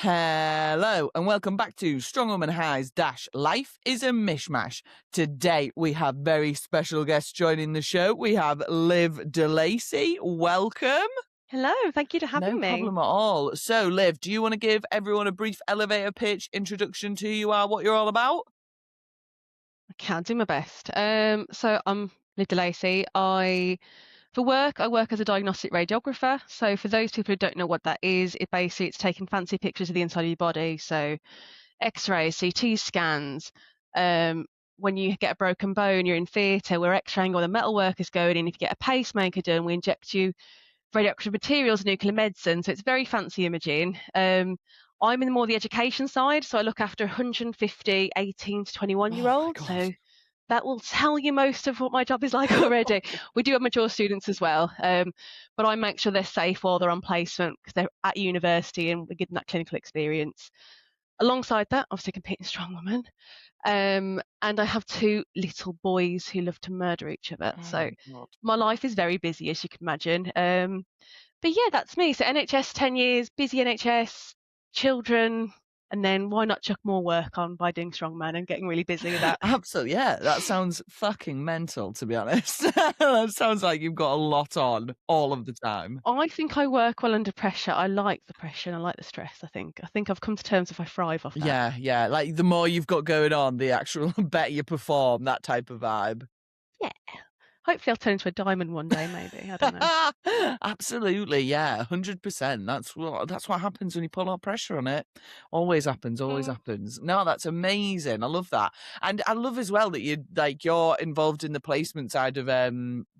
Hello and welcome back to Strongwoman High's Life is a Mishmash. Today we have very special guests joining the show. We have Liv DeLacy. Welcome. Hello, thank you for having me. No problem at all. So Liv, do you want to give everyone a brief elevator pitch introduction to who you are, what you're all about? I can do my best. So I'm Liv DeLacy. For work, I work as a diagnostic radiographer. So for those people who don't know what that is, it's taking fancy pictures of the inside of your body. So X-rays, CT scans. When you get a broken bone, you're in theatre, we're X-raying where the metalwork is going in. If you get a pacemaker done, we inject you radioactive materials, nuclear medicine. So it's very fancy imaging. I'm in more the education side. So I look after 150 18 to 21-year-olds. So that will tell you most of what my job is like already. We do have mature students as well, but I make sure they're safe while they're on placement because they're at university and we give them that clinical experience. Alongside that, obviously competing Strongwoman, and I have two little boys who love to murder each other. So my life is very busy, as you can imagine. But yeah, that's me. So NHS 10 years, busy NHS, children. And then why not chuck more work on by doing Strongman and getting really busy with that? Absolutely, yeah. That sounds fucking mental, to be honest. That sounds like you've got a lot on all of the time. I think I work well under pressure. I like the pressure and I like the stress, I think. I think I've come to terms if I thrive off that. Yeah. Like the more you've got going on, the actual better you perform, that type of vibe. Yeah. Hopefully I'll turn into a diamond one day, maybe. I don't know. Absolutely, yeah, 100%. That's what happens when you put a lot of pressure on it. Always happens. No, that's amazing. I love that. And I love as well that you're involved in the placement side of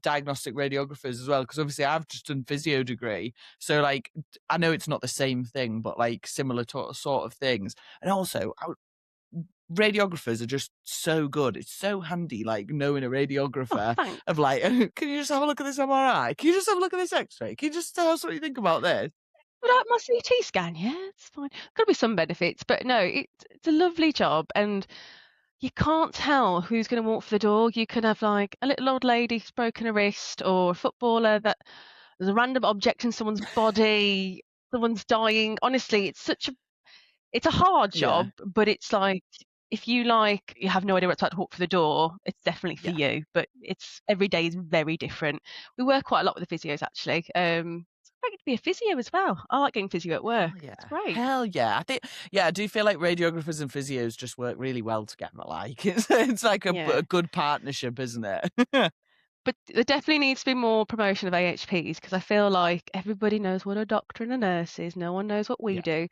diagnostic radiographers as well, because obviously I've just done physio degree. So like I know it's not the same thing, but like similar sort of things. And also radiographers are just so good. It's so handy, like knowing a radiographer of like, can you just have a look at this MRI? Can you just have a look at this X-ray? Can you just tell us what you think about this? But my CT scan, yeah, it's fine. Got to be some benefits, but no, it's a lovely job, and you can't tell who's going to walk through the door. You can have like a little old lady who's broken a wrist, or a footballer that there's a random object in someone's body, someone's dying. Honestly, it's a hard job, but it's like, if you have no idea what it's like to walk through the door, it's definitely for you. But every day is very different. We work quite a lot with the physios, actually. It's great to be a physio as well. I like getting physio at work. It's great. Hell yeah. I do feel like radiographers and physios just work really well together. Like it's like a good partnership, isn't it? But there definitely needs to be more promotion of AHPs, because I feel like everybody knows what a doctor and a nurse is. No one knows what we do.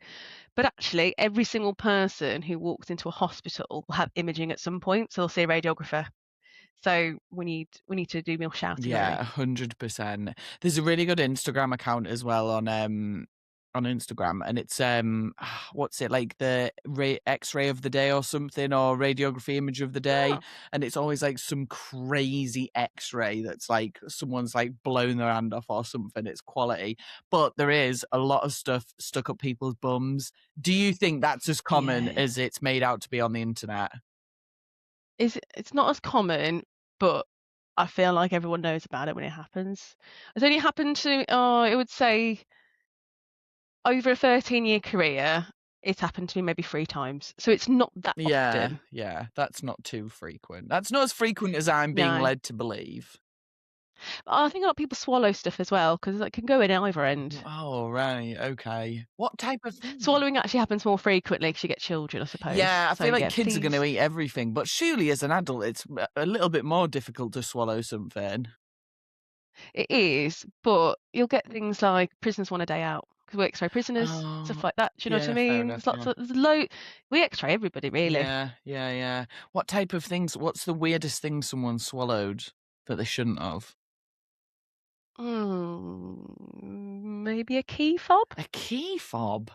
But actually, every single person who walks into a hospital will have imaging at some point. So they'll see a radiographer. So we need to do more shouting. Yeah, 100%. There's a really good Instagram account as well on Instagram, and it's what's it, like the X-ray of the day or something, or radiography image of the day, and it's always like some crazy X-ray that's like someone's like blown their hand off or something. It's quality, but there is a lot of stuff stuck up people's bums. Do you think that's as common as it's made out to be on the internet? It's not as common, but I feel like everyone knows about it when it happens. It's only happened to I would say over a 13-year career, it's happened to me maybe 3 times. So it's not that often. Yeah, that's not too frequent. That's not as frequent as I'm being led to believe. I think a lot of people swallow stuff as well, because it can go in either end. Oh, right, okay. What type of swallowing actually happens more frequently because you get children, I suppose. Yeah, I feel like kids are going to eat everything, but surely as an adult, it's a little bit more difficult to swallow something. It is, but you'll get things like prisoners want a day out, because we X-ray prisoners, stuff like that. Do you know what I mean? There's we X-ray everybody, really. Yeah. What type of things? What's the weirdest thing someone swallowed that they shouldn't have? Maybe a key fob. A key fob?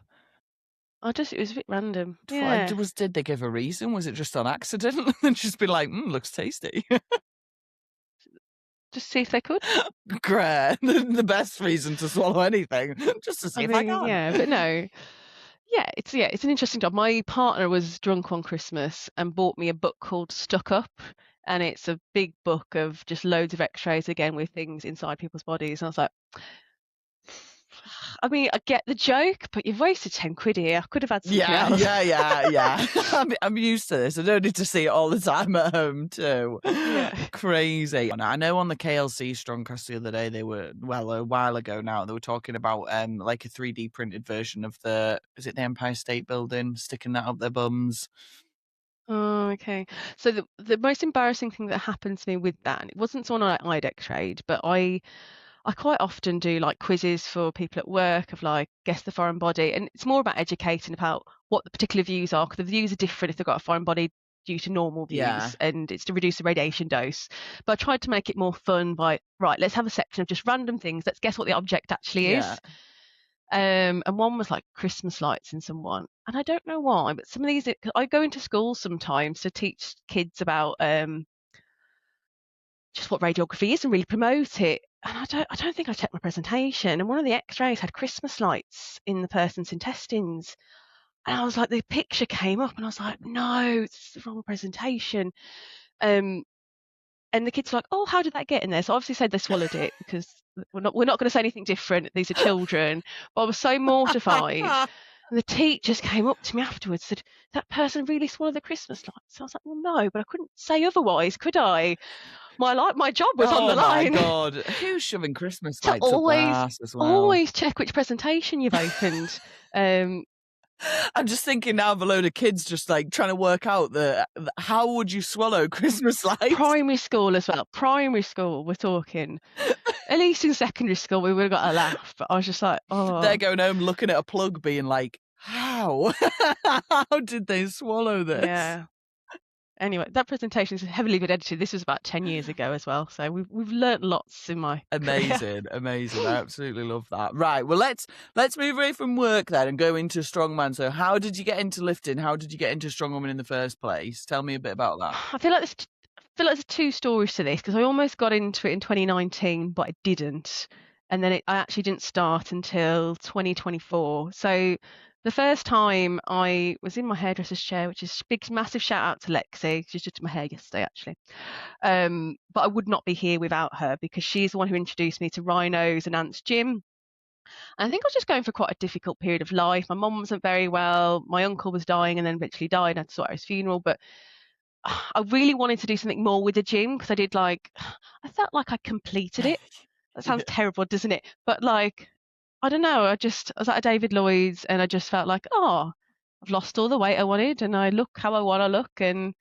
It was a bit random. Did they give a reason? Was it just on accident? And just be like, looks tasty. Just see if they could. Great. The best reason to swallow anything. Just to see if I can. Yeah, but no. It's an interesting job. My partner was drunk on Christmas and bought me a book called Stuck Up, and it's a big book of just loads of X-rays, again, with things inside people's bodies. And I was like, I mean, I get the joke, but you've wasted 10 quid here. I could have had something else. Yeah. I'm used to this. I don't need to see it all the time at home too. Yeah. Crazy. And I know on the KLC Strongcast the other day, they were, well, a while ago now, they were talking about like a 3D printed version of is it the Empire State Building, sticking that up their bums. Oh, okay. So the most embarrassing thing that happened to me with that, and it wasn't someone I'd x-rayed, but I quite often do like quizzes for people at work of like guess the foreign body, and it's more about educating about what the particular views are, because the views are different if they've got a foreign body due to normal views, Yeah. and it's to reduce the radiation dose. But I tried to make it more fun by, right, let's have a section of just random things. Let's guess what the object actually is. And one was like Christmas lights in someone, and I don't know why, but some of these, I go into schools sometimes to teach kids about just what radiography is and really promote it. And I don't think I checked my presentation, and one of the x-rays had Christmas lights in the person's intestines, and I was like, the picture came up and I was like, no, it's the wrong presentation. And the kids were like, oh, how did that get in there? So obviously said they swallowed it, because we're not going to say anything different. These are children. But I was so mortified. And the teachers came up to me afterwards and said, that person really swallowed the Christmas lights. So I was like, well, no, but I couldn't say otherwise, could I? My job was on the line. Oh my God. Who's shoving Christmas lights up their ass as well? Always check which presentation you've opened. I'm just thinking now of a load of kids just like trying to work out how would you swallow Christmas lights? Primary school as well. Primary school, we're talking. At least in secondary school, we would have got a laugh. But I was just like, oh. They're going home looking at a plug being like, how? How did they swallow this? Yeah. Anyway, that presentation is heavily edited. This was about 10 years ago as well. So we've learnt lots in my career. Amazing. I absolutely love that. Right. Well, let's move away from work then and go into Strongman. So how did you get into lifting? How did you get into Strongwoman in the first place? Tell me a bit about that. I feel like there's two stories to this, because I almost got into it in 2019, but I didn't. And then I actually didn't start until 2024. So the first time I was in my hairdresser's chair, which is big, massive shout out to Lexi. She's just did my hair yesterday, actually. But I would not be here without her, because she's the one who introduced me to Rhinos and Ant's gym. And I think I was just going for quite a difficult period of life. My mum wasn't very well. My uncle was dying and then eventually died. I had to sort out his funeral. But I really wanted to do something more with the gym, because I felt like I completed it. That sounds terrible, doesn't it? But like, I don't know. I was at a David Lloyd's and I just felt like, oh, I've lost all the weight I wanted and I look how I want to look, and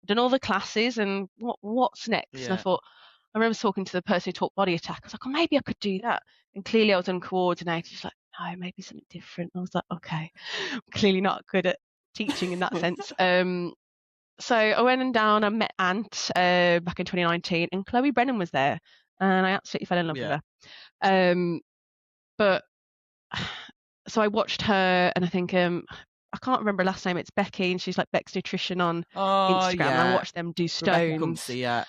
I've done all the classes, and what's next? Yeah. And I thought, I remember talking to the person who taught Body Attack. I was like, oh, maybe I could do that. And clearly I was uncoordinated. She's like, no, maybe something different. And I was like, okay, I'm clearly not good at teaching in that sense. So I went down and met Ant back in 2019, and Chloe Brennan was there, and I absolutely fell in love with her. But so I watched her, and I think I can't remember her last name. It's Becky, and she's like Beck's Nutrition on Instagram. Yeah. And I watched them do stones. Yeah,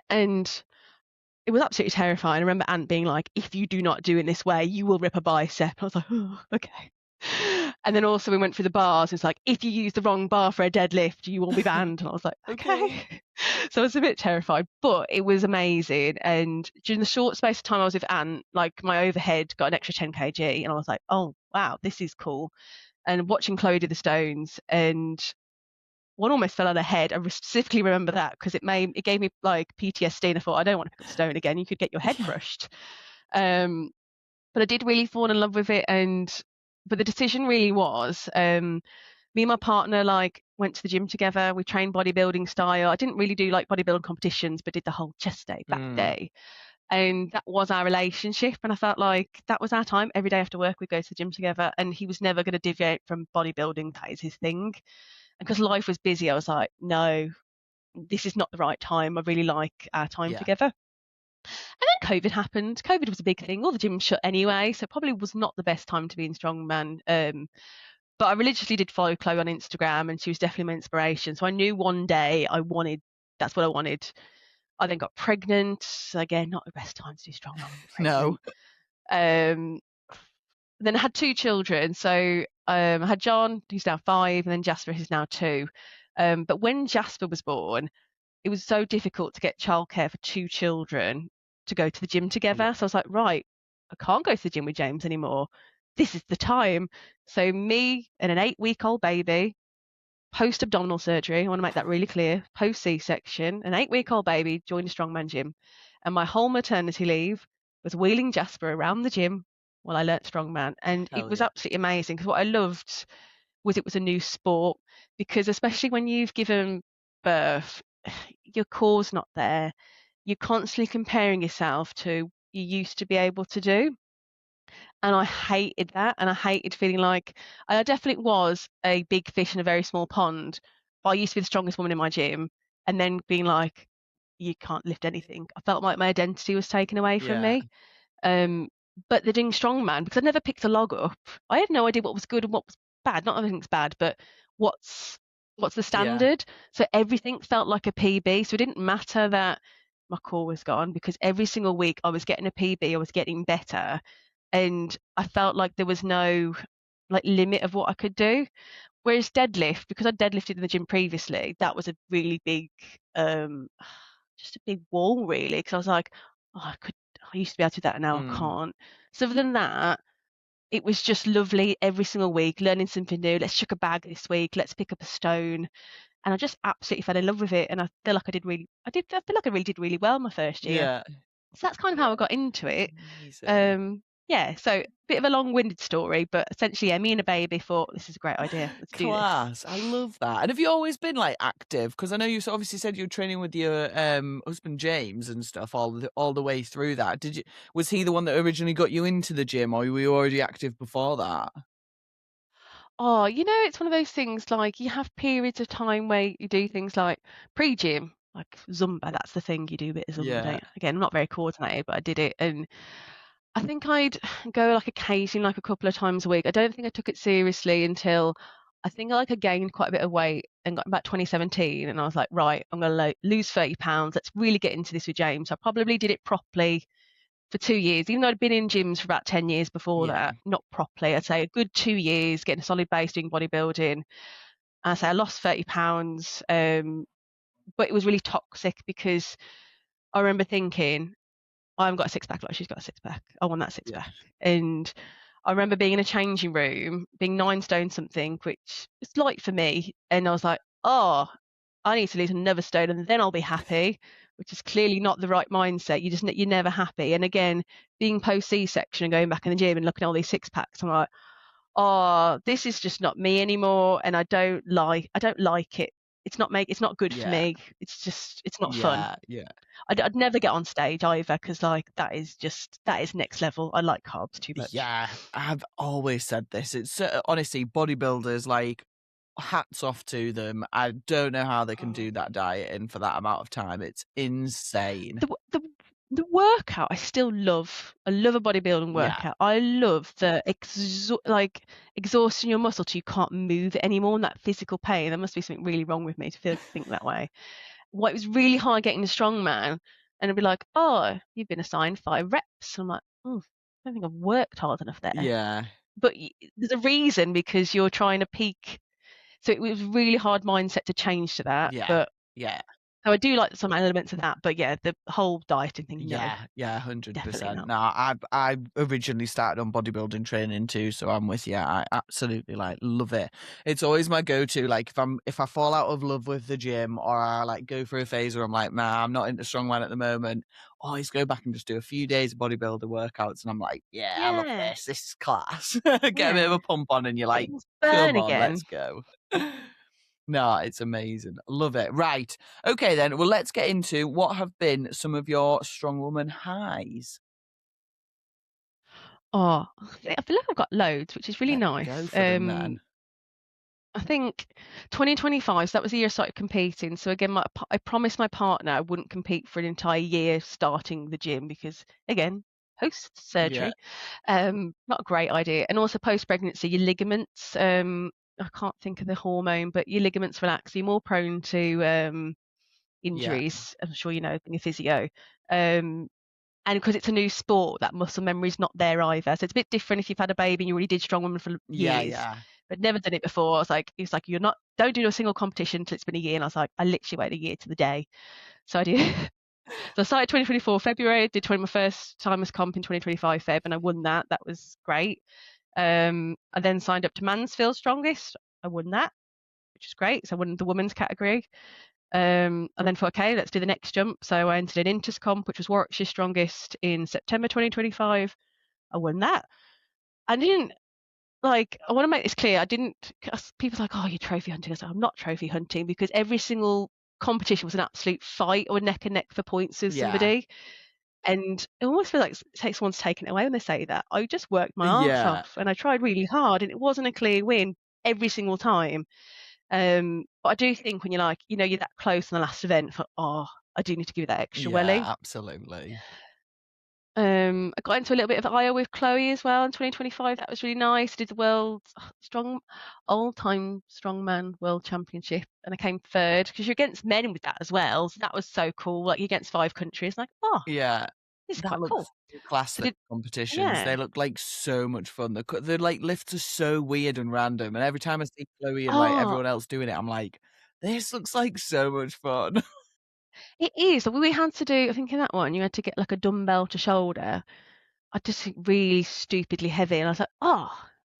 and it was absolutely terrifying. I remember Ant being like, if you do not do it this way, you will rip a bicep. I was like, oh, okay. And then also we went through the bars. It's like, if you use the wrong bar for a deadlift, you will be banned. And I was like, okay. So I was a bit terrified, but it was amazing. And during the short space of time I was with Ant, like my overhead got an extra 10 kg, and I was like, oh wow, this is cool. And watching Chloe do the stones, and one almost fell on her head. I specifically remember that because it gave me like PTSD, and I thought, I don't want to pick up a stone again. You could get your head crushed. But I did really fall in love with it, but the decision really was, me and my partner like went to the gym together. We trained bodybuilding style. I didn't really do like bodybuilding competitions, but did the whole chest day back day. And that was our relationship. And I felt like that was our time. Every day after work, we'd go to the gym together, and he was never going to deviate from bodybuilding. That is his thing. And because life was busy, I was like, no, this is not the right time. I really like our time together. And then COVID happened. COVID was a big thing. All the gyms shut anyway, so it probably was not the best time to be in Strongman. But I religiously did follow Chloe on Instagram, and she was definitely my inspiration. So I knew one day that's what I wanted. I then got pregnant. Again, not the best time to do Strongman. No. Then I had 2 children. So I had John, who's now 5, and then Jasper, who's now 2. But when Jasper was born, it was so difficult to get childcare for 2 children to go to the gym together. So I was like, right, I can't go to the gym with James anymore. This is the time. So me and an 8-week-old baby, post abdominal surgery, I want to make that really clear, post C-section, an 8-week-old baby joined a Strongman gym. And my whole maternity leave was wheeling Jasper around the gym while I learnt Strongman. And it Hell was yeah. absolutely amazing because what I loved was it was a new sport, because especially when you've given birth, your core's not there. You're constantly comparing yourself to you used to be able to do. And I hated that. And I hated feeling like I definitely was a big fish in a very small pond. But I used to be the strongest woman in my gym. And then being like, you can't lift anything. I felt like my identity was taken away from Yeah. me. Um, but they're doing strongman because I'd never picked a log up. I had no idea what was good and what was bad. Not everything's bad, but what's the Yeah. standard. So everything felt like a PB. So it didn't matter that my core was gone, because every single week I was getting a PB, I was getting better, and I felt like there was no like limit of what I could do. Whereas deadlift, because I deadlifted in the gym previously, that was a really big just a big wall really, because I was like, oh, I used to be able to do that and now I Mm. can't. So other than that, it was just lovely every single week, learning something new. Let's chuck a bag this week, let's pick up a stone. And I just absolutely fell in love with it. And I feel like I feel like I really did really well my first year. Yeah. So that's kind of how I got into it. Amazing. Yeah, so bit of a long-winded story, but essentially, yeah, me and a baby thought this is a great idea. Let's do this. Class. I love that. And have you always been like active? Because I know you obviously said you were training with your husband James and stuff all the way through that. Did you was he the one that originally got you into the gym, or were you already active before that? Oh, it's one of those things, like you have periods of time where you do things like pre-gym, like Zumba, that's the thing, you do a bit of Zumba, don't Yeah. you? Again, I'm not very coordinated, but I did it. And I think I'd go like occasionally, like a couple of times a week. I don't think I took it seriously until I think I gained quite a bit of weight and got about 2017. And I was like, right, I'm going to lose 30 pounds. Let's really get into this with James. I probably did it properly for 2 years, even though I'd been in gyms for about 10 years before Yeah. that, not properly. I'd say a good 2 years, getting a solid base doing bodybuilding. And I say I lost 30 pounds, but it was really toxic because I remember thinking, I haven't got a six pack like she's got a six pack. I want that six Yeah. pack. And I remember being in a changing room, being 9 stone something, which is light for me. And I was like, oh, I need to lose another stone and then I'll be happy, which is clearly not the right mindset. You're never happy. And again, being post C-section and going back in the gym and looking at all these six packs, I'm like, oh, this is just not me anymore. And I don't like it. It's not good for Yeah. me. It's not fun. Yeah. Yeah. I'd never get on stage either, because like that is next level. I like carbs too much. Yeah. I've always said this. It's honestly bodybuilders, like, hats off to them. I don't know how they can Mm. do that dieting for that amount of time. It's insane. The workout I still love. I love a bodybuilding Yeah. workout. I love the exhausting your muscle till you can't move it anymore, and that physical pain. There must be something really wrong with me to think that way. It was really hard getting to strongman, and I'd be like, "Oh, you've been assigned 5 reps." I'm like, "Oh, I don't think I've worked hard enough there." Yeah. But there's a reason, because you're trying to peak. So it was really hard mindset to change to that. Yeah. But Yeah. so I do like some elements of that. But yeah, the whole dieting thing, no, Yeah, yeah, definitely 100%. not. No, I originally started on bodybuilding training too, so I'm with you. I absolutely like love it. It's always my go-to. Like if I fall out of love with the gym, or I like go through a phase where I'm like, nah, I'm not into strongman at the moment. Always go back and just do a few days of bodybuilder workouts, and I'm like, yeah, I love Yeah, this. This is class. Get a bit of yeah. a pump on, and you're like, Things come burn on, let's again. go. No, it's amazing. Love it. Right. Okay, then. Well, let's get into what have been some of your strong woman highs. Oh, I feel like I've got loads, which is really Let's nice. go for them then. I think 2025, so that was the year I started competing. So again, I promised my partner I wouldn't compete for an entire year starting the gym, because again, post Yeah. surgery, not a great idea. And also post pregnancy, your ligaments, I can't think of the hormone, but your ligaments relax. You're more prone to Yeah. injuries. I'm sure you know, being a physio. Um, and because it's a new sport, that muscle memory is not there either. So it's a bit different if you've had a baby and you already did strongwoman for Yeah, years, yeah. but never done it before. I was like, it's like, don't do a single competition until it's been a year. And I was like, I literally waited a year to the day. So I did So I started 2024 February, did my first timers comp in 2025 Feb, and I won that. That was great. I then signed up to Mansfield Strongest. I won that, which is great. So I won the women's category. And then thought, okay, let's do the next jump. So I entered an Inters comp, which was Warwickshire Strongest in September 2025. I won that. I didn't I want to make this clear. I didn't. People's like, oh, you're trophy hunting. I was like, I'm not trophy hunting, because every single competition was an absolute fight or neck and neck for points with somebody. And it almost feels like someone's taken it away when they say that. I just worked my arse off and I tried really hard, and it wasn't a clear win every single time. But I do think when you're you're that close on the last event, oh, I do need to give you that extra welly. Absolutely. I got into a little bit of Iowa with Chloe as well in 2025. That was really nice. I did the world all-time strongman world championship, and I came third, because you're against men with that as well. So that was so cool. Like, you're against 5 countries. Like, oh, Yeah. this is That quite looks cool. classic competitions. They look like so much fun. The like lifts are so weird and random, and every time I see Chloe and like everyone else doing it, I'm like, this looks like so much fun. It is. We had to do, I think in that one, you had to get like a dumbbell to shoulder. I just think really stupidly heavy, and I was like, oh,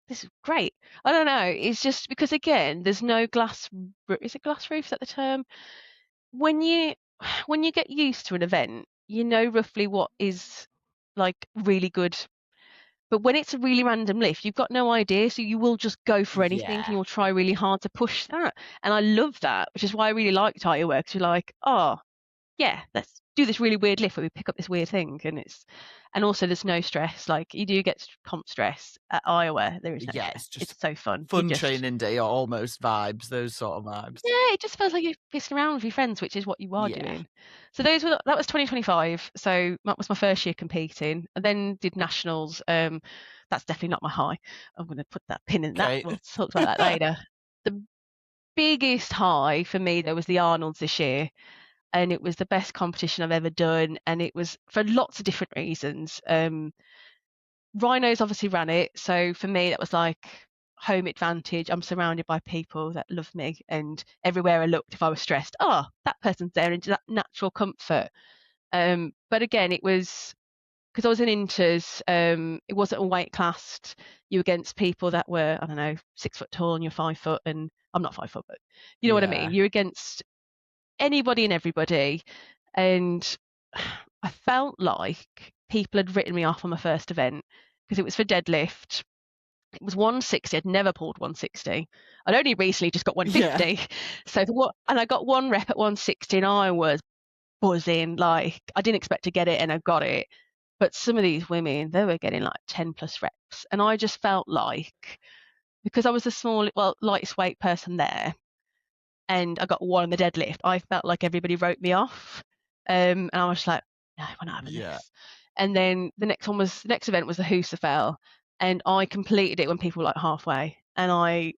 this is great. I don't know. It's just because, again, there's no glass. Is it glass roof? Is that the term? When you get used to an event, you know roughly what is like really good. But when it's a really random lift, you've got no idea, so you will just go for anything, and you'll try really hard to push that. And I love that, which is why I really like tire work. You're like, oh, yeah, let's do this really weird lift where we pick up this weird thing, and also there's no stress. Like, you do get comp stress at Iowa, there is no stress. It's so fun. Training day, or almost vibes, those sort of vibes. Yeah, it just feels like you're pissing around with your friends, which is what you are doing. So that was 2025. So that was my first year competing. I then did nationals. That's definitely not my high. I'm going to put that pin in that. We'll talk about that later. The biggest high for me, there was the Arnold's this year, and it was the best competition I've ever done, and it was for lots of different reasons. Rhinos obviously ran it, so for me that was like home advantage. I'm surrounded by people that love me, and everywhere I looked, if I was stressed, oh, that person's there, into that natural comfort. But again, it was because I was in Inters, it wasn't a weight classed. You were against people that were, I don't know, 6 foot tall, and you're 5 foot, and I'm not 5 foot, but you know what I mean. You're against anybody and everybody, and I felt like people had written me off on my first event, because it was for deadlift. It was 160. I'd never pulled 160. I'd only recently just got 150. And I got one rep at 160, and I was buzzing. Like, I didn't expect to get it, and I got it. But some of these women, they were getting like 10 plus reps, and I just felt like, because I was the lightest weight person there, and I got one on the deadlift, I felt like everybody wrote me off. And I was like, no, we're not having this. And then the next event was the Husafell, and I completed it when people were like halfway, and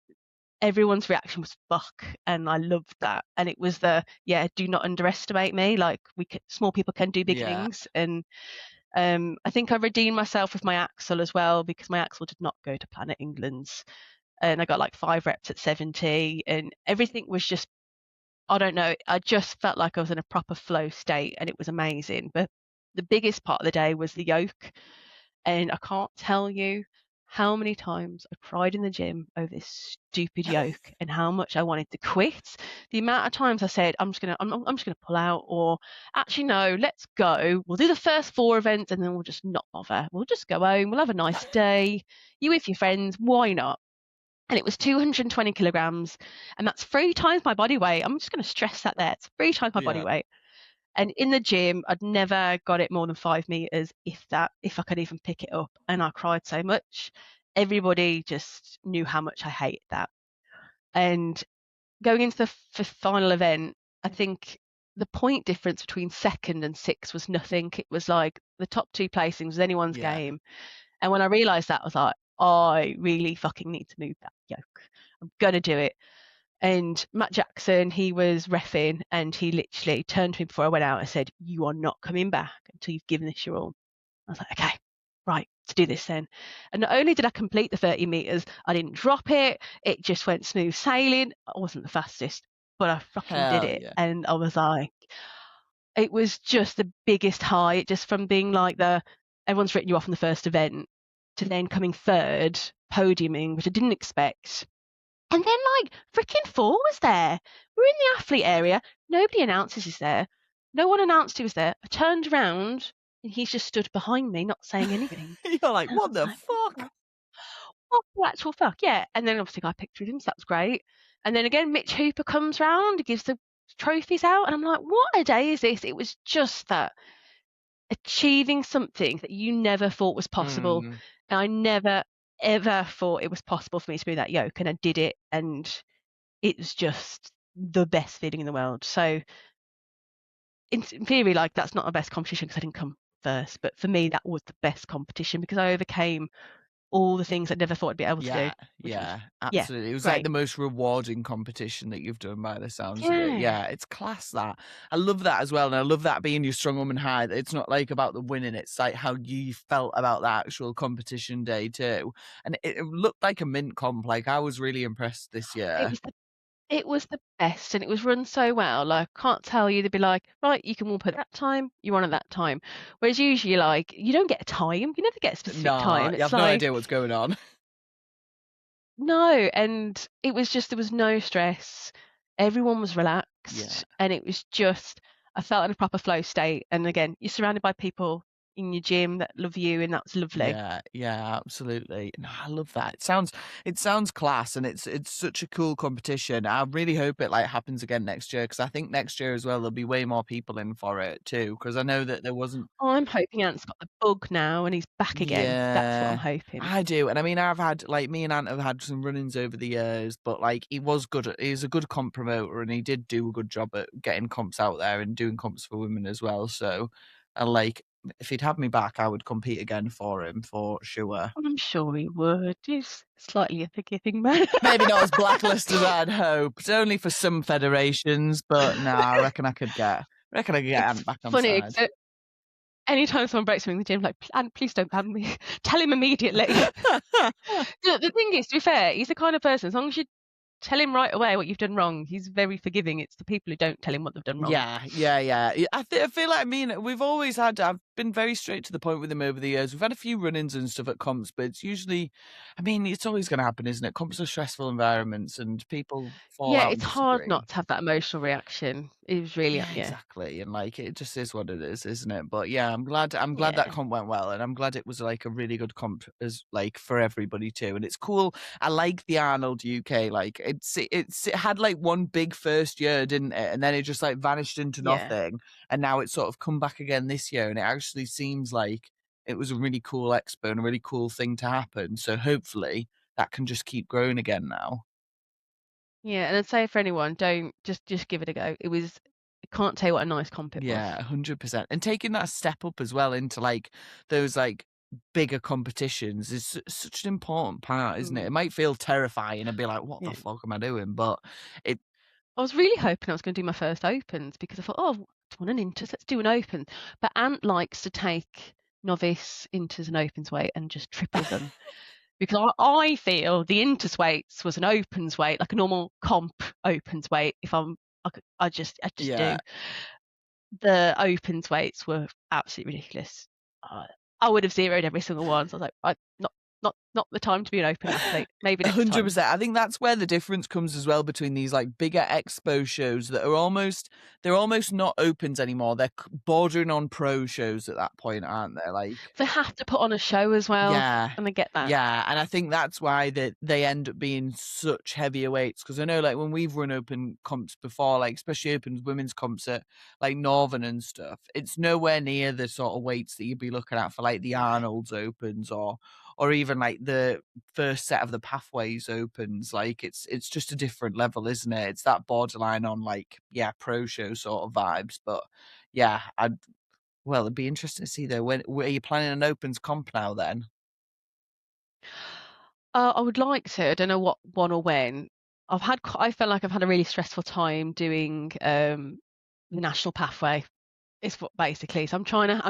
everyone's reaction was fuck, and I loved that. And it was do not underestimate me. Like, small people can do big things. And I think I redeemed myself with my axle as well, because my axle did not go to Planet England's, and I got like 5 reps at 70, and everything was just, I don't know, I just felt like I was in a proper flow state, and it was amazing. But the biggest part of the day was the yoke, and I can't tell you how many times I cried in the gym over this stupid yoke and how much I wanted to quit. The amount of times I said, I'm just gonna pull out, or actually no, let's go. We'll do the first 4 events, and then we'll just not bother. We'll just go home. We'll have a nice day. You with your friends, why not? And it was 220 kilograms, and that's 3 times my body weight. I'm just going to stress that there. It's 3 times my body weight. And in the gym, I'd never got it more than 5 meters, if I could even pick it up. And I cried so much. Everybody just knew how much I hated that. And going into the final event, I think the point difference between second and 6th was nothing. It was like the top 2 placings was anyone's game. And when I realized that, I was like, I really fucking need to move that yoke. I'm going to do it. And Matt Jackson, he was reffing, and he literally turned to me before I went out and said, you are not coming back until you've given this your all. I was like, okay, right, let's do this then. And not only did I complete the 30 meters, I didn't drop it. It just went smooth sailing. I wasn't the fastest, but I fucking did it. And I was like, it was just the biggest high, just from being like everyone's written you off in the first event to then coming third, podiuming, which I didn't expect. And then like freaking four was there. We're in the athlete area. Nobody announces he's there. No one announced he was there. I turned around and he's just stood behind me, not saying anything. You're like, And I what was the like, fuck? what the actual fuck? Yeah. And then obviously I picked with him, so that was great. And then again, Mitch Hooper comes round, gives the trophies out, and I'm like, what a day is this? It was just that achieving something that you never thought was possible. Mm, And I never, ever thought it was possible for me to be that yoke. And I did it. And it was just the best feeling in the world. So in theory, like that's not my best competition because I didn't come first. But for me, that was the best competition because I overcame all the things I never thought I'd be able to do, yeah, which was, yeah, yeah, absolutely. It was like great. the most rewarding competition that you've done by the sounds of it. Yeah. Yeah, it's class that. I love that as well. And I love that being your strong woman high. That it's not like about the winning, it's like how you felt about the actual competition day too. And it looked like a mint comp. Like I was really impressed this It year. was the It was the best, and it was run so well. Like, I can't tell you, they'd be like, right, you can walk at that time, you run at that time. Whereas usually, like, you don't get a time, you never get a specific Nah, time. you It's have no like, idea what's going on. no, and it was just, there was no stress. Everyone was Yeah. relaxed, and it was just, I felt in a proper flow state. And again, you're surrounded by people in your gym that love you, and that's lovely. Yeah, yeah, absolutely. No, I love that. It sounds class and it's such a cool competition. I really hope it like happens again next year because I think next year as well there'll be way more people in for it too because I know that there wasn't. I'm hoping Ant's got the bug now, and he's back again. That's what I'm Yeah. hoping. I do. And I mean I've had like me and Ant have had some run-ins over the years, but like he's a good comp promoter and he did do a good job at getting comps out there and doing comps for women as well. So I like if he'd have me back, I would compete again for him for sure. I'm sure he would. He's slightly a forgiving man. Maybe not as blacklisted as I'd hoped. Only for some federations, but nah, I reckon I could get It's Ant back on funny side. 'cause anytime someone breaks me in the gym, like, "And please don't ban me. Tell him immediately." The thing is, to be fair, he's the kind of person, as long as you tell him right away what you've done wrong, he's very forgiving. It's the people who don't tell him what they've done wrong. Yeah, yeah, yeah. I feel like, I mean, we've always had, I've been very straight to the point with him over the years. We've had a few run-ins and stuff at comps, but it's usually, I mean, it's always going to happen, isn't it? Comps are stressful environments and people fall Yeah, out and it's hard disagree. not to have that emotional reaction. It was really, Yeah, yeah, exactly. And like it just is what it is, isn't it? But yeah, I'm glad that yeah, comp went well and I'm glad it was like a really good comp as like for everybody too. And it's cool. I like the Arnold UK. Like it had like one big first year, didn't it? And then it just like vanished into yeah. nothing. And now it's sort of come back again this year. And it actually seems like it was a really cool expo and a really cool thing to happen. So hopefully that can just keep growing again now. Yeah, and I'd say for anyone, don't just give it a go. It was, I can't tell you what a nice comp it was. Yeah, 100%. And taking that step up as well into like those like bigger competitions is such an important part, isn't it? It Mm, might feel terrifying and be like, what the yeah. fuck am I doing? But it, I was really hoping I was going to do my first opens because I thought, oh, I want an inters, let's do an open. But Ant likes to take novice inters and opens weight and just triple them because I feel the inters weights was an opens weight, like a normal comp opens weight. If I just yeah, do. The opens weights were absolutely ridiculous. I would have zeroed every single one. So I was like, not the time to be an open athlete. Maybe next time. 100%. I think that's where the difference comes as well between these like bigger expo shows that are they're almost not opens anymore. They're bordering on pro shows at that point, aren't they? Like, They have to put on a show as well, yeah. and I get that. Yeah, and I think that's why they end up being such heavier weights because I know like when we've run open comps before, like especially open women's comps at like Northern and stuff, it's nowhere near the sort of weights that you'd be looking at for like the Arnold's opens or even like the first set of the Pathways opens. Like it's just a different level, isn't it? It's that borderline on like yeah, pro show sort of vibes. But yeah, it'd be interesting to see though. When are you planning an opens comp now then? I would like to. I don't know what one or when. I felt like I've had a really stressful time doing the national pathway. Is what basically. So I'm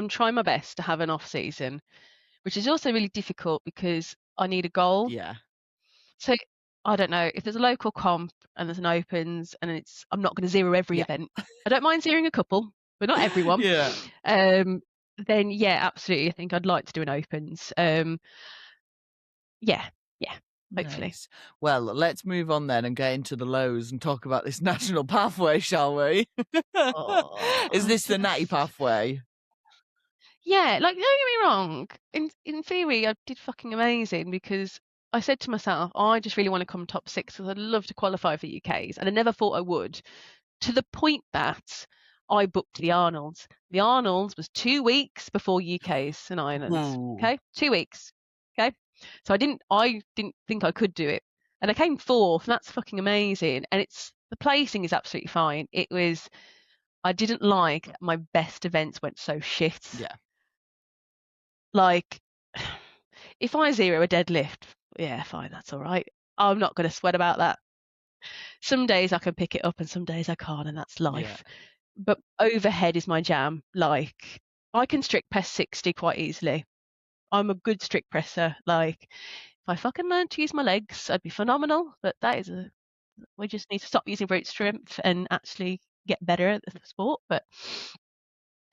trying my best to have an off season, which is also really difficult because I need a goal. Yeah. So I don't know if there's a local comp and there's an opens and I'm not going to zero every Yeah. event. I don't mind zeroing a couple, but not everyone. Yeah. Then yeah, absolutely. I think I'd like to do an opens. Yeah, hopefully. Nice. Well, let's move on then and get into the lows and talk about this national pathway, shall we? Is Oh, this the natty pathway? yeah, like don't get me wrong. In theory, I did fucking amazing because I said to myself, I just really want to come top six because I'd love to qualify for UKs, and I never thought I would. To the point that I booked the Arnold's. The Arnold's was 2 weeks before UKs and Ireland's. Ooh. Okay, 2 weeks. Okay, so I didn't think I could do it, and I came fourth, and that's fucking amazing. And the placing is absolutely fine. I didn't like my best events went so shit. Yeah. Like, if I zero a deadlift, yeah, fine, that's all right. I'm not going to sweat about that. Some days I can pick it up and some days I can't, and that's life. Yeah. But overhead is my jam. Like, I can strict press 60 quite easily. I'm a good strict presser. Like, if I fucking learned to use my legs, I'd be phenomenal. But we just need to stop using brute strength and actually get better at the sport.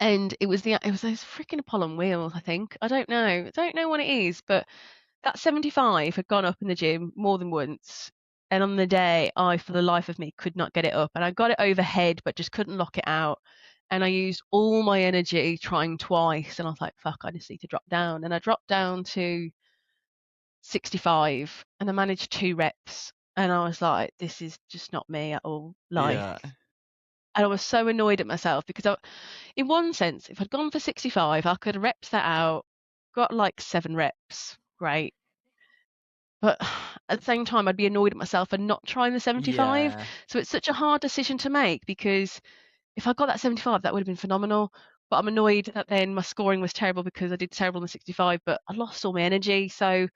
And it was those freaking Apollon wheels, I think. I don't know what it is, but that 75 had gone up in the gym more than once. And on the day, I, for the life of me, could not get it up. And I got it overhead, but just couldn't lock it out. And I used all my energy trying twice. And I was like, fuck, I just need to drop down. And I dropped down to 65 and I managed 2 reps. And I was like, this is just not me at all. Like, Yeah. and I was so annoyed at myself because in one sense, if I'd gone for 65, I could have repped that out, got like 7 reps. Great. But at the same time, I'd be annoyed at myself for not trying the 75. Yeah. So it's such a hard decision to make because if I got that 75, that would have been phenomenal. But I'm annoyed that then my scoring was terrible because I did terrible in the 65, but I lost all my energy. So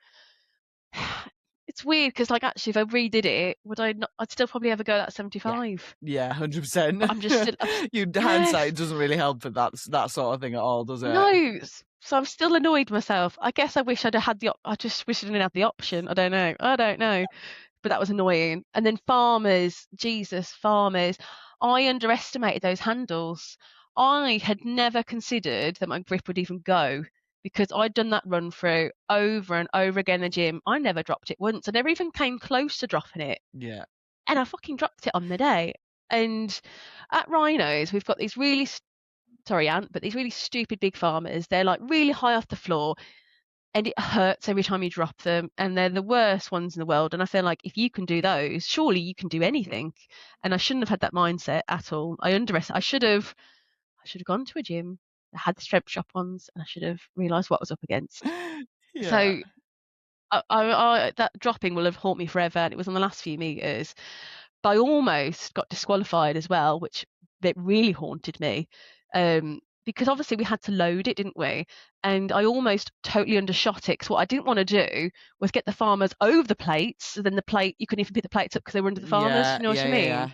it's weird because, like, actually, if I redid it, would I not? I'd still probably ever go that 75. Yeah, 100%. But I'm just still, yeah, Hindsight doesn't really help with that sort of thing at all, does it? no. So I'm still annoyed myself. I guess I wish I'd have had I just wish I didn't have the option. I don't know. But that was annoying. And then farmers, Jesus, farmers. I underestimated those handles. I had never considered that my grip would even go because I'd done that run through over and over again in the gym. I never dropped it once. I never even came close to dropping it. Yeah. And I fucking dropped it on the day. And at Rhinos, we've got these really, sorry, Ant, but these really stupid big farmers. They're like really high off the floor and it hurts every time you drop them. And they're the worst ones in the world. And I feel like if you can do those, surely you can do anything. And I shouldn't have had that mindset at all. I should have gone to a gym that had the strength shop ones and I should have realised what I was up against. Yeah. So that dropping will have haunted me forever. And it was on the last few meters. But I almost got disqualified as well, which it really haunted me. Because obviously we had to load it, didn't we? And I almost totally undershot it. Because what I didn't want to do was get the farmers over the plates. So then the plate, you couldn't even pick the plates up because they were under the farmers. Yeah, You know what I mean? yeah.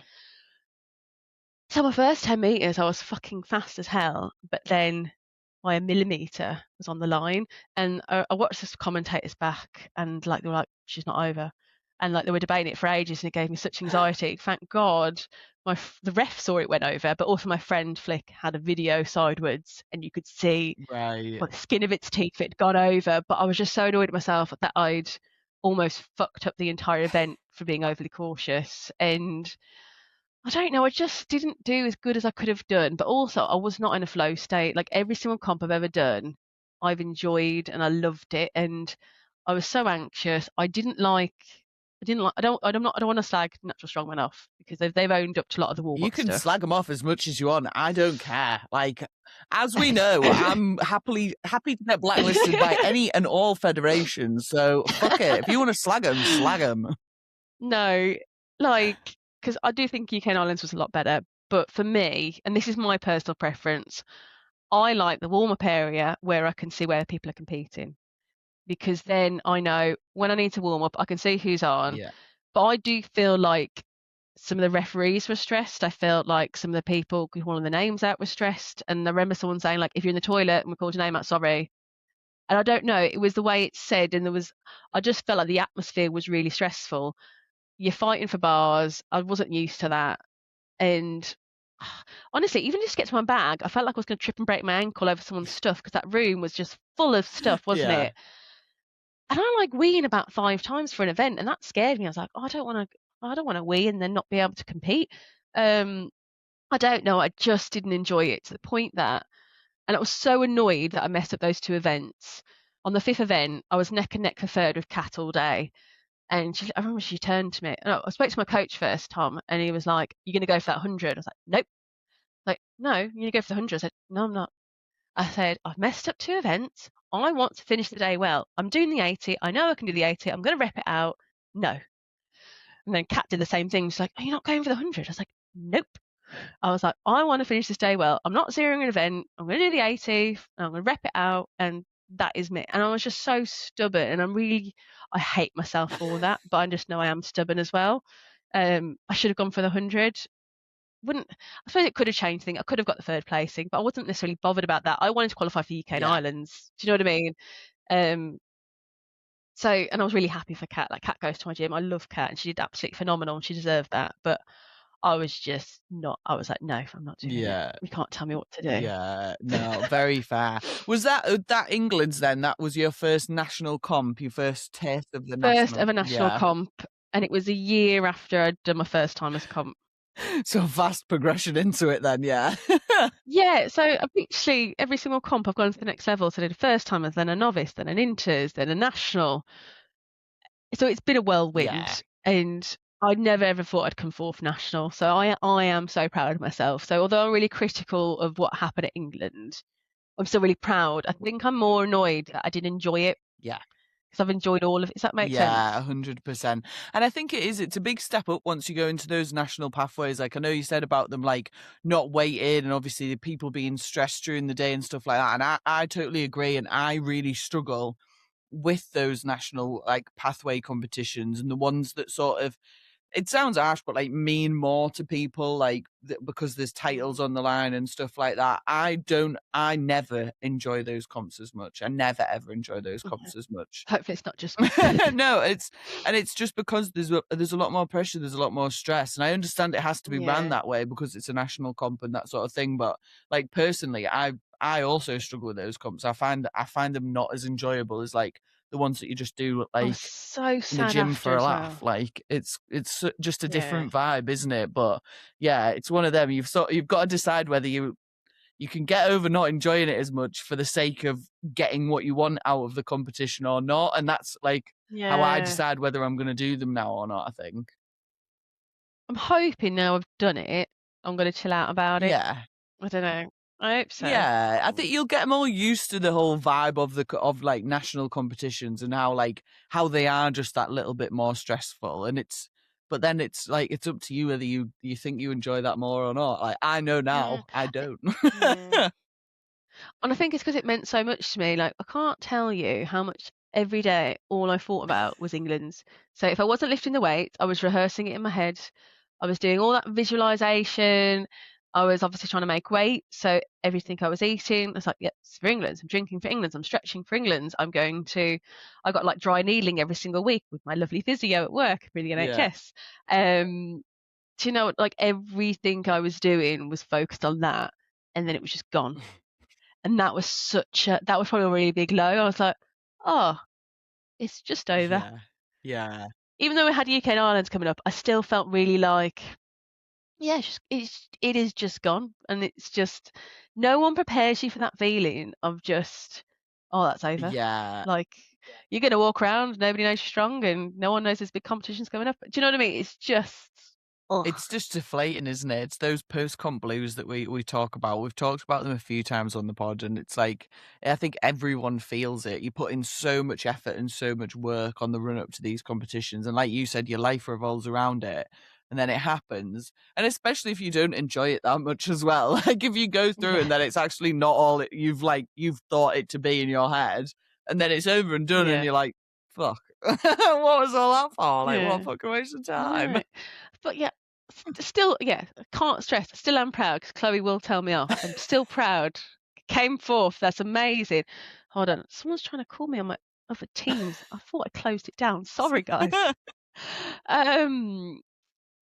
So my first 10 meters, I was fucking fast as hell. But then by a millimeter was on the line. And I watched the commentators back and like they were like, she's not over. And like they were debating it for ages and it gave me such anxiety. Thank God the ref saw it went over, but also my friend Flick had a video sideways and you could see Right. the skin of its teeth it had gone over. But I was just so annoyed at myself that I'd almost fucked up the entire event for being overly cautious. And I don't know, I just didn't do as good as I could have done. But also I was not in a flow state. Like every single comp I've ever done, I've enjoyed and I loved it. And I was so anxious. I don't want to slag Natural Strongman off because they've owned up to a lot of the warm You up can stuff. slag them off as much as you want. I don't care. Like, as we know, I'm happy to get blacklisted by any and all federations. So fuck it. If you want to slag them, slag them. No, like, because I do think UK and Ireland's was a lot better. But for me, and this is my personal preference, I like the warm up area where I can see where people are competing. Because then I know when I need to warm up, I can see who's on. Yeah. But I do feel like some of the referees were stressed. I felt like some of the people who wanted the names out were stressed. And I remember someone saying, like, if you're in the toilet and we called your name out, sorry. And I don't know, it was the way it's said. And I just felt like the atmosphere was really stressful. You're fighting for bars. I wasn't used to that. And honestly, even just to get to my bag, I felt like I was going to trip and break my ankle over someone's stuff because that room was just full of stuff, wasn't Yeah. it? And I like weeing about 5 times for an event, and that scared me. I was like, "Oh, I don't wanna wee and then not be able to compete." Um, I don't know, I just didn't enjoy it to the point that, and I was so annoyed that I messed up those 2 events. On the 5th event, I was neck and neck for 3rd with Kat all day, and I remember she turned to me, I spoke to my coach first, Tom, and he was like, "You're gonna go for that 100?" I was like, "Nope." Like, "No, you're gonna go for the 100." I said, "No, I'm not." I said, "I've messed up 2 events. I want to finish the day well. I'm doing the 80. I know I can do the 80. I'm going to rep it out. No." And then Kat did the same thing. She's like, "Are you not going for the 100?" I was like, "Nope." I was like, "I want to finish this day well. I'm not zeroing an event. I'm going to do the 80. And I'm going to rep it out. And that is me." And I was just so stubborn. And I hate myself for that. But I just know I am stubborn as well. I should have gone for the 100. Wouldn't I suppose it could have changed things. I could have got the 3rd placing, but I wasn't necessarily bothered about that. I wanted to qualify for UK and Yeah. Irelands. Do you know what I mean? Um, so, and I was really happy for Kat. Like, Kat goes to my gym. I love Kat, and she did absolutely phenomenal, and she deserved that. But I was just not. I was like, "No, I'm not doing it. Yeah. You can't tell me what to do." Yeah, no, very fair. Was that England's then? That was your first national comp, your first taste of the First national. ever national Yeah. comp, and it was a year after I'd done my first time as a comp. So fast progression into it then, yeah. Yeah, so I've literally every single comp I've gone to the next level. So I did a first timers, then a novice, then an inters, then a national. So it's been a Yeah. whirlwind, and I never ever thought I'd come fourth national. So I am so proud of myself. So although I'm really critical of what happened at England, I'm still really proud. I think I'm more annoyed that I didn't enjoy it Yeah. because I've enjoyed all of it. Does that make Yeah, sense? 100%. And I think it's a big step up once you go into those national pathways. Like I know you said about them like not waiting and obviously the people being stressed during the day and stuff like that. And I totally agree. And I really struggle with those national like pathway competitions and the ones that sort of, it sounds harsh, but like mean more to people, like because there's titles Mm, on the line and stuff like that. I never enjoy those comps as much. I never ever enjoy those yeah. comps as much. Hopefully it's not just me. No, it's just because there's a lot more pressure, there's a lot more stress, and I understand it has to be ran Yeah. that way because it's a national comp and that sort of thing. But like personally, I also struggle with those comps. I find them not as enjoyable as like the ones that you just do I was like so in the sad gym after for a as laugh. well. Like just a Yeah. different vibe, isn't it? But yeah, it's one of them. You've got to decide whether you can get over not enjoying it as much for the sake of getting what you want out of the competition or not. And that's like how I Yeah. decide whether I'm going to do them now or not, I think. I'm hoping now I've done it, I'm going to chill out about it. Yeah. I don't know. I hope so. Yeah, I think you'll get more used to the whole vibe of of like national competitions and how they are just that little bit more stressful. And but then it's like it's up to you whether you think you enjoy that more or not. Like I know Yeah. now, I don't. Yeah. And I think it's because it meant so much to me. Like, I can't tell you how much every day all I thought about was England's. So if I wasn't lifting the weight, I was rehearsing it in my head. I was doing all that visualization. I was obviously trying to make weight. So everything I was eating, I was like, yep, it's for England. I'm drinking for England. I'm stretching for England. I got like dry needling every single week with my lovely physio at work for the Yeah. NHS. Do you know, like everything I was doing was focused on that. And then it was just gone. And that was probably a really big low. I was like, "Oh, it's just over." Yeah. Yeah. Even though we had UK and Ireland coming up, I still felt really like, yeah, it is just gone. And it's just no one prepares you for that feeling of just, oh, that's over. Yeah. Like you're gonna walk around, nobody knows you're strong, and no one knows there's big competitions coming up. Do you know what I mean? It's just, oh, It's just deflating, isn't it? It's those post-comp blues that we talk about. We've talked about them a few times on the pod, and it's like I think everyone feels it. You put in so much effort and so much work on the run up to these competitions, and like you said, your life revolves around it, and then it happens. And especially if you don't enjoy it that much as well, like if you go through yeah, and then it's actually not all you've thought it to be in your head, and then it's over and done, and yeah, you're like, fuck, what was all that for? Like, what a yeah. fucking waste of I time. know. But yeah, still, yeah, I can't stress. I still am proud because Chloe will tell me off. I'm still proud. Came forth. That's amazing. Hold on. Someone's trying to call me on my other Teams. I thought I closed it down. Sorry, guys. Um,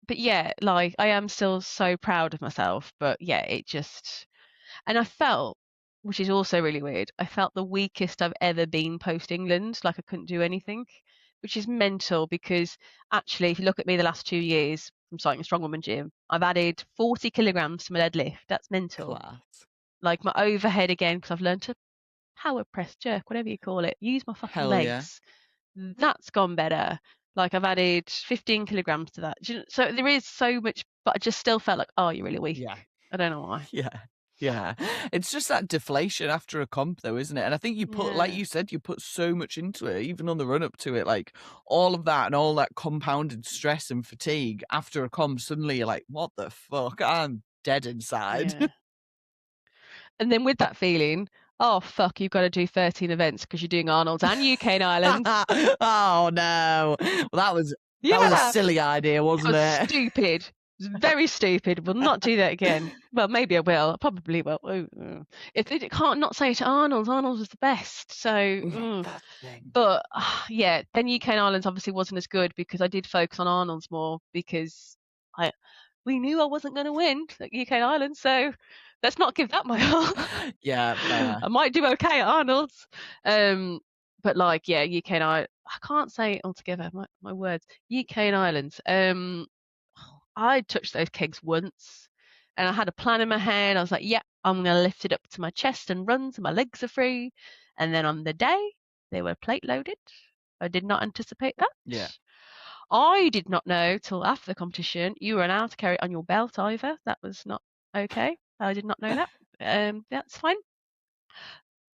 but yeah, like I am still so proud of myself. But yeah, and I felt, which is also really weird, I felt the weakest I've ever been post England, like I couldn't do anything, which is mental because actually, if you look at me the last 2 years from starting a Strongwoman gym, I've added 40 kilograms to my deadlift. That's mental. Class. Like my overhead again, because I've learned to power press, jerk, whatever you call it, use my fucking Hell yeah. legs. That's gone better. Like I've added 15 kilograms to that. So there is so much, but I just still felt like, oh, you're really weak. Yeah. I don't know why. Yeah. Yeah. It's just that deflation after a comp though, isn't it? And I think you put, like Yeah. you said, you put so much into it, even on the run up to it, like all of that and all that compounded stress and fatigue after a comp, suddenly you're like, what the fuck? I'm dead inside. Yeah. And then with that feeling, oh fuck, you've got to do 13 events because you're doing Arnold's and UK and Ireland. Oh no. Well, that was a Yeah. silly idea, It wasn't was it? stupid. It was very stupid. Will not do that again. Well, maybe I will. I probably will. If it can't not say to Arnold's, Arnold's was the best. So, That's the thing. but yeah, then UK and Ireland's obviously wasn't as good because I did focus on Arnold's more because we knew I wasn't going to win at UK and Ireland. So let's not give that my all. Yeah, fair. I might do okay at Arnold's. But like, yeah, UK and I can't say it altogether. My words. UK and Ireland. I touched those kegs once, and I had a plan in my head. I was like, yeah, I'm gonna lift it up to my chest and run so my legs are free. And then on the day, they were plate loaded. I did not anticipate that. Yeah. I did not know till after the competition you were allowed to carry it on your belt either. That was not okay. I did not know that. That's fine.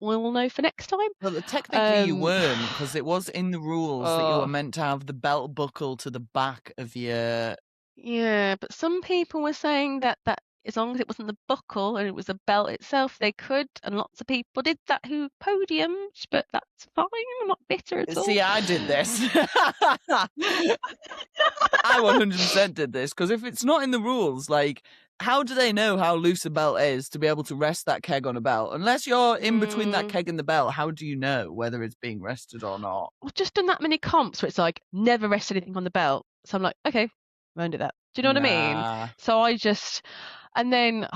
We'll know for next time. Well, technically you weren't, because it was in the rules that you were meant to have the belt buckle to the back of your... Yeah, but some people were saying that as long as it wasn't the buckle and it was the belt itself, they could, and lots of people did that who podiumed, but that's fine. I'm not bitter at all. See, I did this. I 100% did this, because if it's not in the rules, like, how do they know how loose a belt is to be able to rest that keg on a belt? Unless you're in between that keg and the belt, how do you know whether it's being rested or not? I've just done that many comps where it's like, never rest anything on the belt. So I'm like, okay, won't do that. Do you know what I mean? So and then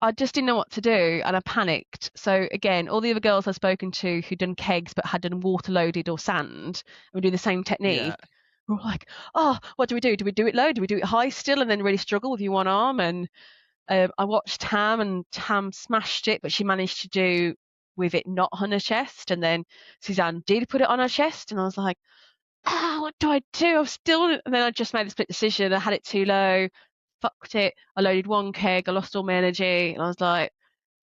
I just didn't know what to do and I panicked. So again, all the other girls I've spoken to who'd done kegs but had done water loaded or sand and we do the same technique. Yeah. We're all like, oh, what do we do? Do we do it low? Do we do it high still and then really struggle with your one arm? And I watched Tam and Tam smashed it, but she managed to do with it not on her chest. And then Suzanne did put it on her chest. And I was like, what do I do? I'm still, and then I just made a split decision. I had it too low, fucked it. I loaded one keg, I lost all my energy, and I was like,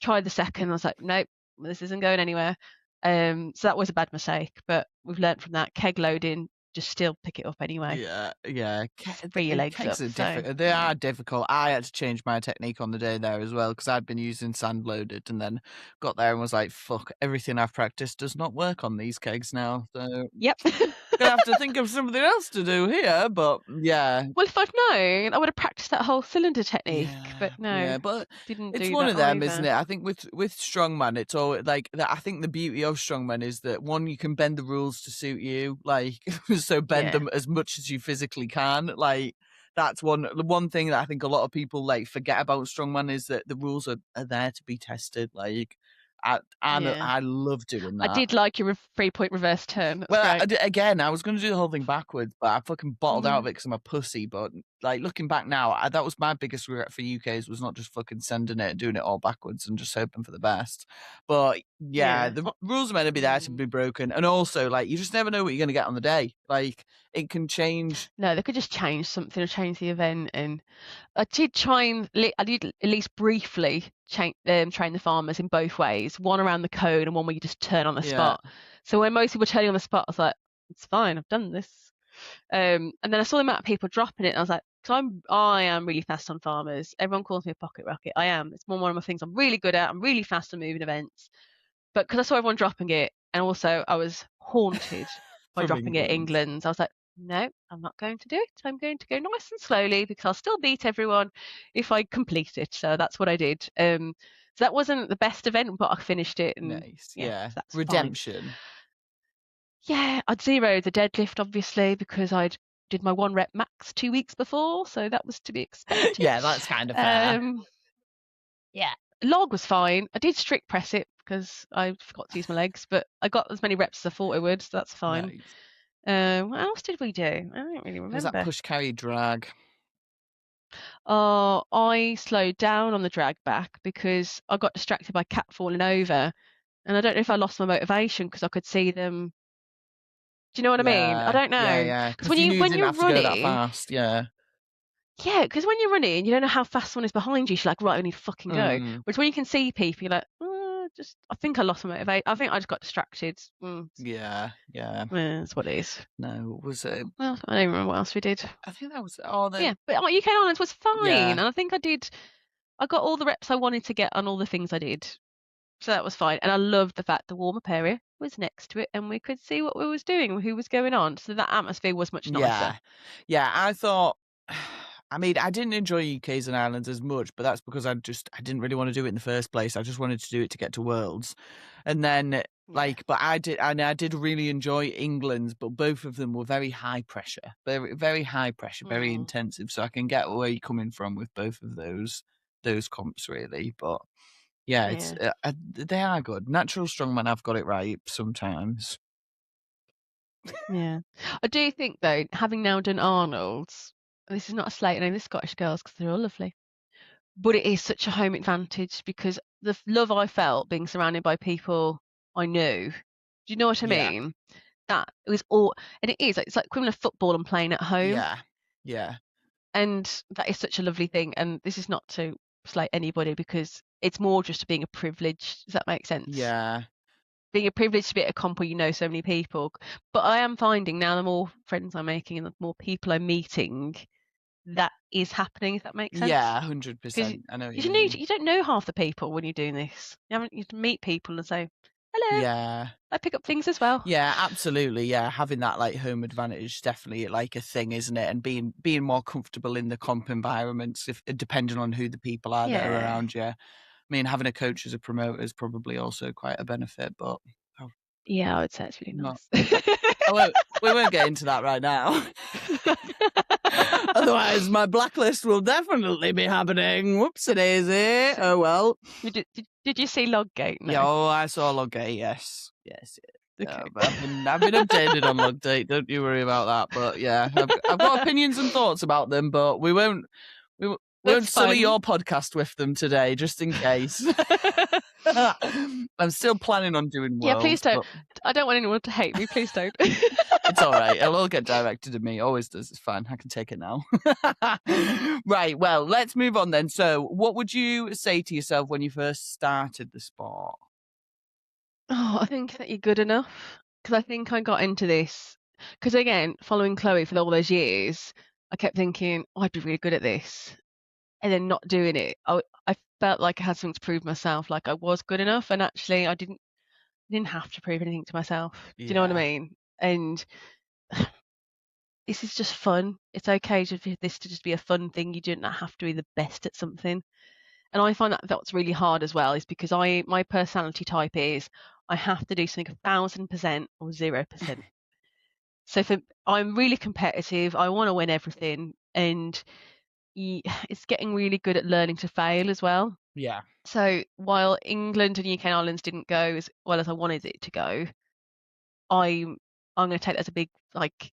tried the second. I was like, nope, this isn't going anywhere. So that was a bad mistake, but we've learned from that. Keg loading, just still pick it up anyway. Yeah. Bring your legs kegs up. They are difficult. I had to change my technique on the day there as well because I'd been using sand loaded and then got there and was like, fuck, everything I've practiced does not work on these kegs now. So yep. gonna have to think of something else to do here, but yeah. Well, if I'd known, I would have practiced that whole cylinder technique, but no. Yeah, but didn't it's do one that of them, either. isn't it? I think with Strongman, it's all like that. I think the beauty of Strongman is that one, you can bend the rules to suit you, like so bend them as much as you physically can. Like that's one thing that I think a lot of people like forget about Strongman is that the rules are there to be tested. Like I love doing that. I did like your 3-point reverse turn. That's great. Again, I was going to do the whole thing backwards, but I fucking bottled out of it because I'm a pussy. But like looking back now, that was my biggest regret for UKs was not just fucking sending it and doing it all backwards and just hoping for the best. But yeah. The rules are meant to be there to be broken, and also like you just never know what you're going to get on the day. Like it can change. No, they could just change something or change the event. And I did I did at least briefly train the farmers in both ways, one around the cone and one where you just turn on the spot. So when most people were turning on the spot, I was like, it's fine, I've done this. And then I saw the amount of people dropping it, and I was like, because I am really fast on farmers. Everyone calls me a pocket rocket. I am. It's one of my things I'm really good at. I'm really fast on moving events. But because I saw everyone dropping it, and also I was haunted by dropping it in England, I was like, no, I'm not going to do it. I'm going to go nice and slowly because I'll still beat everyone if I complete it. So that's what I did. So that wasn't the best event, but I finished it. And nice. So that's redemption. Fine. Yeah, I'd zeroed the deadlift obviously because I'd did my 1 rep max 2 weeks before, so that was to be expected. Yeah, that's kind of fair. Yeah, log was fine. I did strict press it because I forgot to use my legs, but I got as many reps as I thought I would, so that's fine. Nice. What else did we do? I don't really Was that remember. push, carry, drag? I slowed down on the drag back because I got distracted by Cat falling over, and I don't know if I lost my motivation because I could see them. Do you know what I mean? I don't know. Yeah. Because Because you knew you when didn't you're have to go that running, fast. Yeah. yeah, because when you're running, you don't know how fast someone is behind you. She's like, right, I need to fucking go. Whereas when you can see people, you're like, I think I lost my motivation. I think I just got distracted. Yeah. That's what it is. No, was it? Well, I don't remember what else we did. I think that was Yeah, but UK Islands was fine, Yeah. and I think I got all the reps I wanted to get on all the things I did. So that was fine. And I loved the fact the warm-up area was next to it and we could see what we was doing, who was going on. So that atmosphere was much nicer. Yeah. I thought. I mean, I didn't enjoy UKs and Irelands as much, but that's because I didn't really want to do it in the first place. I just wanted to do it to get to Worlds, and then but I did really enjoy England's, but both of them were very high pressure, very high pressure, very intensive. So I can get where you're coming from with both of those comps, really. But yeah, it's they are good. Natural strongman, I've got it right sometimes. Yeah, I do think though, having now done Arnold's, this is not a slate name, the Scottish girls, because they're all lovely. But it is such a home advantage because the love I felt being surrounded by people I knew. Do you know what I mean? That it was all, and it is. It's like equivalent of football and playing at home. Yeah. And that is such a lovely thing. And this is not to slate anybody because it's more just being a privilege. Does that make sense? Yeah. Being a privilege to be at a comp where you know so many people. But I am finding now the more friends I'm making and the more people I'm meeting, that is happening, if that makes sense. Yeah, 100%. I know what you mean. You don't know half the people when you're doing this. You meet people and say, hello. Yeah. I pick up things as well. Yeah, absolutely. Yeah, having that like home advantage is definitely like a thing, isn't it? And being more comfortable in the comp environments, if depending on who the people are that are around you. I mean, having a coach as a promoter is probably also quite a benefit, but yeah, I would say it's really nice. We won't get into that right now. Otherwise, my blacklist will definitely be happening. Whoopsie daisy. Oh well. Did you see Loggate? No. Yeah, I saw Loggate. Yes. Okay. I've been updated on Loggate. Don't you worry about that. But yeah, I've got opinions and thoughts about them, but we won't sully your podcast with them today, just in case. I'm still planning on doing Worlds. Yeah, please don't. I don't want anyone to hate me. Please don't. It's all right. It'll all get directed at me. Always does. It's fine. I can take it now. Right. Well, let's move on then. So, what would you say to yourself when you first started the sport? Oh, I think that you're good enough. Because I think I got into this. Because again, following Chloe for all those years, I kept thinking, I'd be really good at this. And then not doing it. I felt like I had something to prove myself, like I was good enough. And actually, I didn't have to prove anything to myself. Do you know what I mean? And this is just fun. It's okay for this to just be a fun thing. You do not have to be the best at something. And I find that that's really hard as well, is because my personality type is I have to do something 1,000% or 0%. So I'm really competitive. I want to win everything, and it's getting really good at learning to fail as well. Yeah. So while England and UK and Ireland didn't go as well as I wanted it to go, I'm going to take that as a big, like,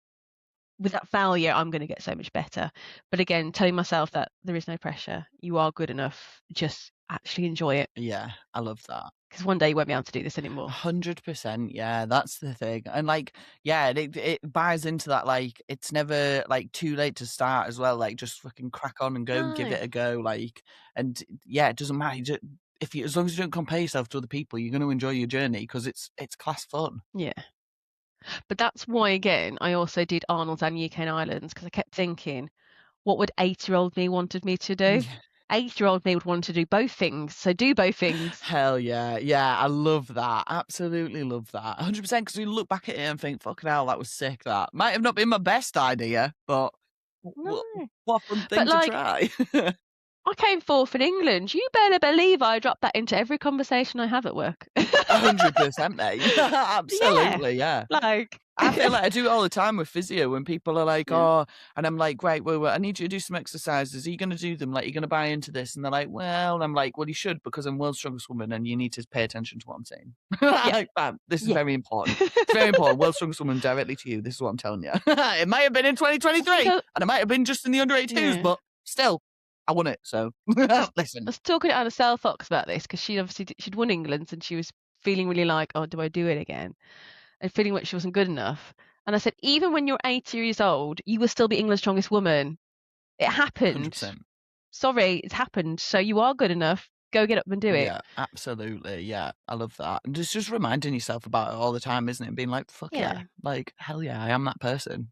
with that failure, I'm going to get so much better. But again, telling myself that there is no pressure, you are good enough, just actually enjoy it. Yeah, I love that. Because one day you won't be able to do this anymore. 100%. Yeah, that's the thing. And like, yeah, it buys into that. Like, it's never like too late to start as well. Like, just fucking crack on and go, give it a go. Like, and yeah, it doesn't matter. As long as you don't compare yourself to other people, you're going to enjoy your journey because it's class fun. Yeah. But that's why, again, I also did Arnold's and UK and Ireland's, because I kept thinking, what would 8-year-old me wanted me to do? 8-year-old me would want to do both things. So do both things. Hell yeah. Yeah, I love that. Absolutely love that. 100%, because we look back at it and think, fucking hell, that was sick, that. Might have not been my best idea, but what a fun thing to try. I came fourth in England. You better believe I drop that into every conversation I have at work. 100%, mate. Yeah, Absolutely, yeah. like I feel like I do it all the time with physio when people are like, yeah, "Oh," and I'm like, "Right, well, I need you to do some exercises. Are you gonna do them? Like, you're gonna buy into this?" And they're like, "Well," and I'm like, "Well, you should because I'm world's strongest woman and you need to pay attention to what I'm saying." yeah, Like, bam, this is yeah. very important. It's very important. World's strongest woman directly to you. This is what I'm telling you. It might have been in I think 2023 and it might have been just in the under 82s, yeah. but still, I won it. So I listen. was talking to Anna Selfox about this because she obviously she'd won England and she was feeling really like, oh, do I do it again? And feeling like she wasn't good enough. And I said, even when you're 80 years old, you will still be England's strongest woman. It happened. 100%. Sorry, it's happened. So you are good enough. Go get up and do it. Yeah, absolutely. Yeah, I love that. And just reminding yourself about it all the time, isn't it? Being like, fuck yeah, Yeah. like, hell yeah, I am that person.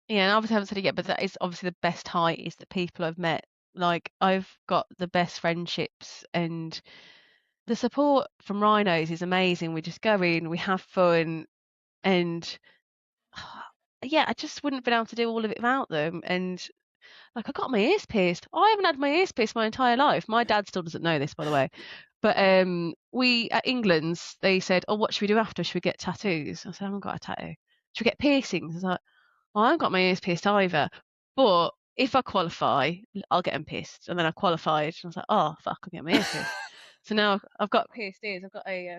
Yeah, and obviously I haven't said it yet, but that is obviously the best height is the people I've met. Like I've got the best friendships and the support from rhinos is amazing. We just go in, we have fun, and yeah, I just wouldn't have been able to do all of it without them. And like I got my ears pierced. I haven't had my ears pierced my entire life. My dad still doesn't know this, by the way. But we at England's, they said, "Oh, what should we do after? Should we get tattoos?" I said, "I haven't got a tattoo." Should we get piercings? I was like, "Well, I haven't got my ears pierced either, but if I qualify, I'll get them pierced." And then I qualified, and I was like, "Oh, fuck, I'll get my ears pierced." So now I've got pierced ears. I've got a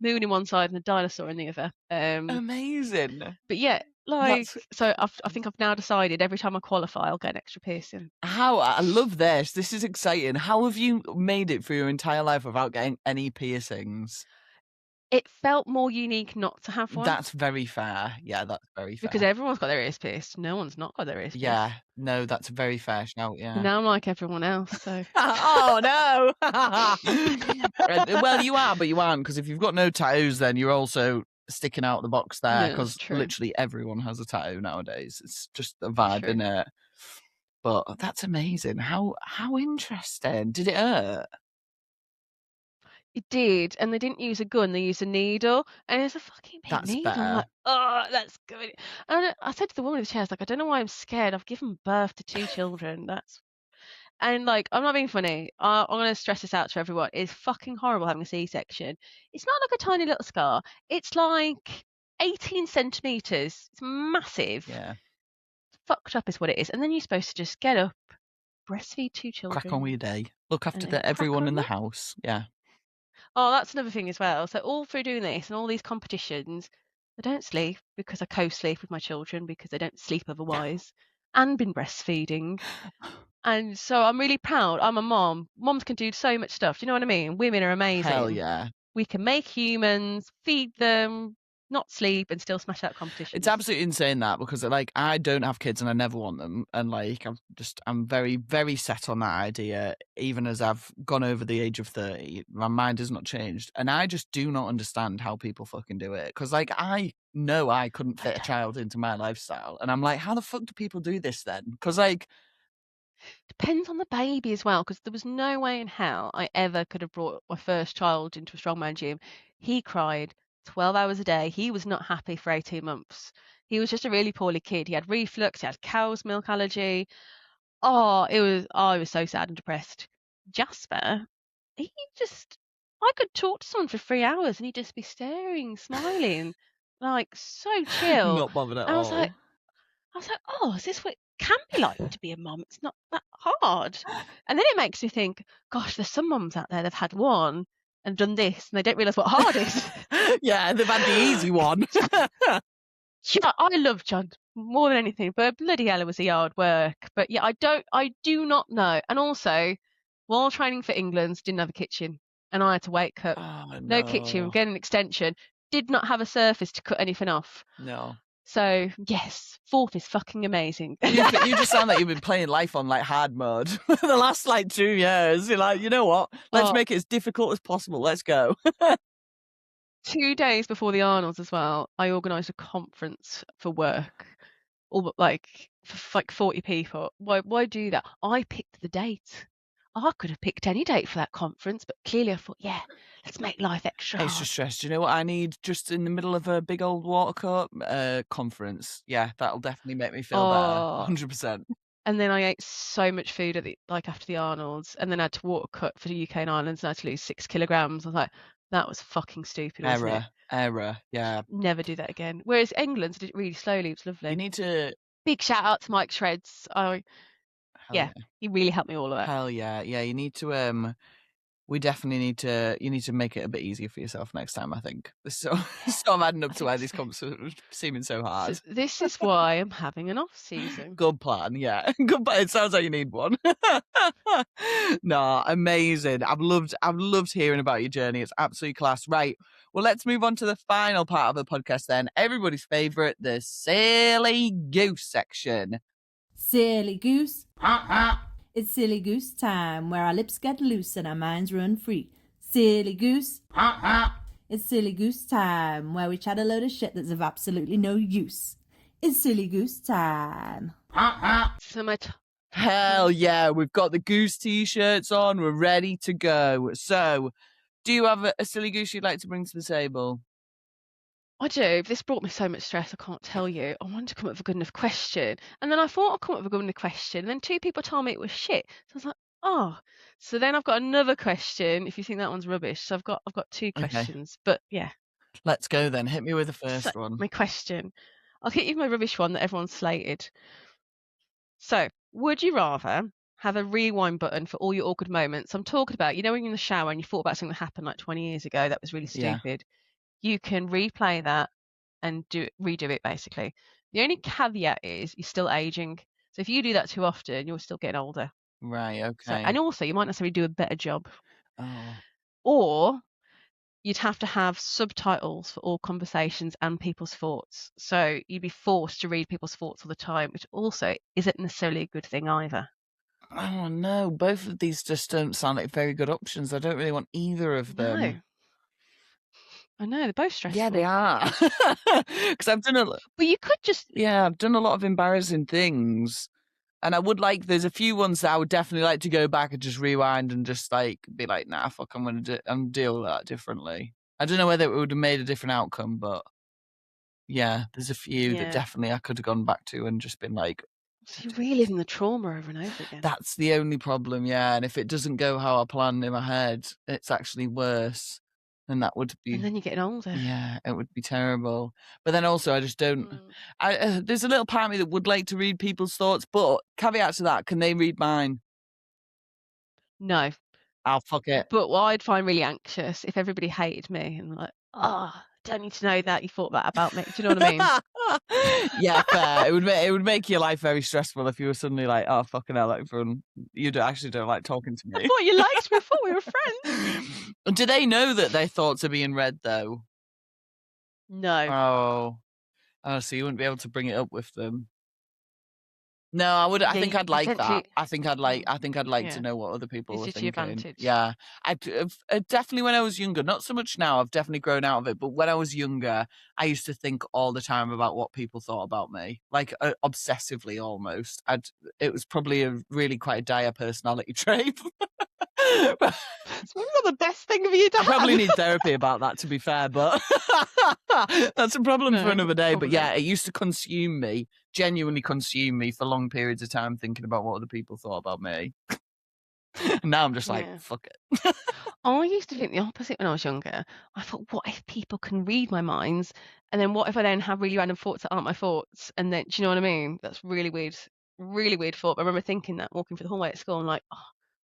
moon in one side and a dinosaur in the other. Amazing. But yeah, like That's so I think I've now decided every time I qualify, I'll get an extra piercing. how I love this. This is exciting. How have you made it through your entire life without getting any piercings? It felt more unique not to have one That's very fair. Yeah, that's very because fair. everyone's got their ears pierced. No one's not got their ears Yeah, pierced. no, that's a very fair shout. And Yeah. now I'm like everyone else. So Oh no! Well, you are, but you aren't because if you've got no tattoos, then you're also sticking out the box there no, that's because true. literally everyone has a tattoo nowadays. It's just a vibe, True. isn't it? But that's amazing. How interesting. Did it hurt? It did, and they didn't use a gun. They used a needle, and it's a fucking big That's needle. I'm better. like, oh, that's good. And I said to the woman in the chair, I was like, I don't know why I'm scared. I've given birth to 2 children. That's and like, I'm not being funny. I'm gonna stress this out to everyone. It's fucking horrible having a C-section. It's not like a tiny little scar. It's like 18 centimeters. It's massive. Yeah. Fucked up is what it is. And then you're supposed to just get up, breastfeed 2 Crack on with children, your day. Look and after then crack everyone on. in the Yeah. house. Yeah. Oh, that's another thing as well. So all through doing this and all these competitions, I don't sleep because I co-sleep with my children because they don't sleep otherwise, and been breastfeeding. And so I'm really proud. I'm a mom. Moms can do so much stuff. Do you know what I mean? Women are Hell amazing. yeah. We can make humans, feed them, not sleep, and still smash out competitions. It's absolutely insane that because like I don't have kids and I never want them, and like I'm very very set on that idea. Even as I've gone over the age of 30, my mind has not changed, and I just do not understand how people fucking do it. Because like I know I couldn't fit a child into my lifestyle, and I'm like, how the fuck do people do this then? Because like Depends on the baby as well, because there was no way in hell I ever could have brought my first child into a strongman gym. He cried 12 hours a day. He was not happy for 18 months. He was just a really poorly kid. He had reflux, he had cow's milk allergy. I was so sad and depressed. Jasper, he just I could talk to someone for 3 hours and he'd just be staring, smiling, like so chill. not bothered at And all. I was like, oh, is this what it can be like to be a mum? It's not that hard. And then it makes me think, gosh, there's some mums out there that've had one and done this and they don't realise what hard is. Yeah, they've had the easy one. Yeah, I love John more than anything, but bloody hell, it was a hard work. But yeah, I do not know. And also, while training for England, didn't have a kitchen and I had to wake up. Oh No kitchen, get an extension, did not have a surface to cut anything off. no. So yes, fourth is fucking amazing. You just sound like you've been playing life on like hard mode for the last like 2 years. You're like, you know what? Let's make it as difficult as possible. Let's go. 2 days before the Arnolds as well, I organised a conference for work, all like for like 40 people. Why do that? I picked the date. I could have picked any date for that conference, but clearly I thought, yeah, let's make life extra Extra hard. stress. Do you know what I need? Just in the middle of a big old water cup conference. Yeah, that'll definitely make me feel better. 100%. And then I ate so much food at after the Arnold's, and then I had to water cut for the UK and Ireland's, and I had to lose 6 kilograms. I was like, that was fucking stupid, wasn't it? Error, yeah. Never do that again. Whereas England's did it really slowly. It was You lovely. need to. Big shout out to Mike Shreds. Hell yeah. He really helped me all of that. Hell yeah. Yeah, you need to we definitely need to. You need to make it a bit easier for yourself next time. I think. So I'm adding up to why these comps are seeming so hard. So this is why I'm having an off season. Good plan, yeah. Good plan. It sounds like you need one. No, amazing. I've loved hearing about your journey. It's absolutely class. Right. Well, let's move on to the final part of the podcast then. Everybody's favorite, the silly goose section. Silly goose. It's silly goose time, where our lips get loose and our minds run free. Silly goose. It's silly goose time, where we chat a load of shit that's of absolutely no use. It's silly goose time. So my Hell yeah, we've got the Goose t-shirts on. We're ready to go. So, do you have a silly goose you'd like to bring to the table? I do. This brought me so much stress, I can't tell you. I wanted to come up with a good enough question. And then I thought I'd come up with a good enough question. And then 2 people told me it was shit. So I was like, oh. So then I've got another question if you think that one's rubbish. So I've got 2 questions. But yeah. Let's go then. Hit me with the first one. My question. I'll hit you with my rubbish one that everyone's slated. So, would you rather have a rewind button for all your awkward moments? I'm talking about, when you're in the shower and you thought about something that happened like 20 years ago that was really stupid. You can replay that and redo it, basically. The only caveat is you're still aging. So if you do that too often, you're still getting older. Right, okay. So, and also, you might necessarily do a better job. Oh. Or you'd have to have subtitles for all conversations and people's thoughts. So you'd be forced to read people's thoughts all the time, which also isn't necessarily a good thing either. Oh, no. Both of these just don't sound like very good options. I don't really want either of them. No. I know, they're both stressful. Yeah, they are. Because I've done But you could just... Yeah, I've done a lot of embarrassing things. And I would there's a few ones that I would definitely like to go back and just rewind and just be like, nah, fuck, I'm going to deal with that differently. I don't know whether it would have made a different outcome, but yeah, there's a few that definitely I could have gone back to and just been like... So you're reliving the trauma over and over again. That's the only problem, yeah. And if it doesn't go how I planned in my head, it's actually worse. And that would be... And then you're getting older. Yeah, it would be terrible. But then also, I just don't... there's a little part of me that would like to read people's thoughts, but caveat to that, can they read mine? No. I'll fuck it. But what I'd find really anxious if everybody hated me and like, don't need to know that you thought that about me. Do you know what I mean? Yeah, fair. It would make your life very stressful if you were suddenly like, oh, fucking hell, everyone, you actually don't like talking to me. I thought you liked me. I thought we were friends. Do they know that their thoughts are being read, though? No. Oh, so you wouldn't be able to bring it up with them. No, I would. I think I'd like that. I think I'd like to know what other people were thinking. Advantage. Yeah, I definitely when I was younger. Not so much now. I've definitely grown out of it. But when I was younger, I used to think all the time about what people thought about me, like obsessively almost. It was probably quite a dire personality trait. It's not the best thing for you to I probably need therapy about that, to be fair, but that's a problem for another day. But yeah, it used to genuinely consume me for long periods of time, thinking about what other people thought about me. And now I'm just like, fuck it. I used to think the opposite when I was younger. I thought, what if people can read my minds? And then what if I then have really random thoughts that aren't my thoughts? And then, do you know what I mean? That's really weird thought. I remember thinking that walking through the hallway at school. I'm like,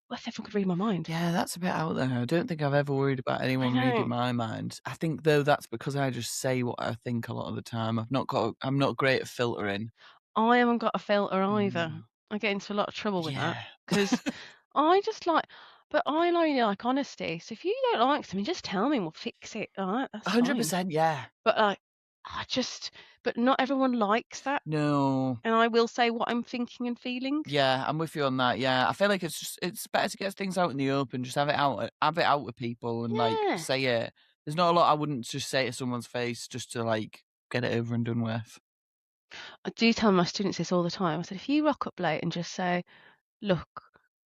what if everyone could read my mind? Yeah, that's a bit out there. I don't think I've ever worried about anyone reading my mind. I think, though, that's because I just say what I think a lot of the time. I'm not great at filtering. I haven't got a filter either. I get into a lot of trouble with that because I just but I only like honesty. So if you don't like something, just tell me and we'll fix it. All right, that's 100%, fine. yeah. But but not everyone likes that. No. And I will say what I'm thinking and feeling. Yeah, I'm with you on that. Yeah, I feel like it's better to get things out in the open. Just have it out with people and like say it. There's not a lot I wouldn't just say to someone's face just to like get it over and done with. I do tell my students this all the time. I said, if you rock up late and just say, look,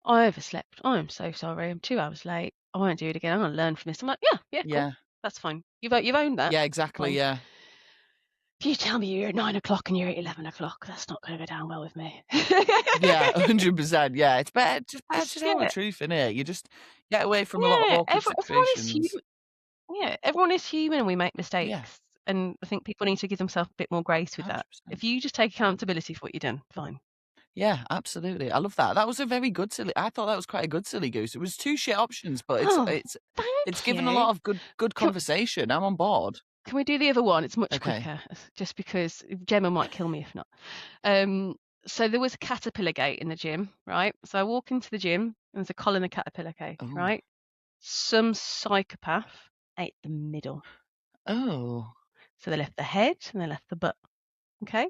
I overslept. I'm so sorry. I'm 2 hours late. I won't do it again. I'm going to learn from this. I'm like, yeah, cool. That's fine. You've owned that. Yeah, exactly. Fine. Yeah. If you tell me you're at 9 o'clock and you're at 11 o'clock, that's not going to go down well with me. Yeah, 100%. Yeah, it's better to tell the Yeah, truth, innit? You just get away from a lot of yeah. awkward Everyone is human. situations. Yeah, everyone is human and we make Yeah, mistakes. And I think people need to give themselves a bit more grace with that. 100%. If you just take accountability for what you've done, fine. Yeah, absolutely. I love that. That was a very good silly. I thought that was quite a good silly goose. It was 2 shit options, but Oh, it's thank given a lot you. of good Can, conversation. I'm on board. can we do the other one? It's much Okay. quicker, just because Gemma might kill me if not. So there was a caterpillar gate in the gym, right? So I walk into the gym and there's a collar and a caterpillar cake, Oh. right? Some psychopath ate the middle. Oh. So they left the head and they left the butt. Okay.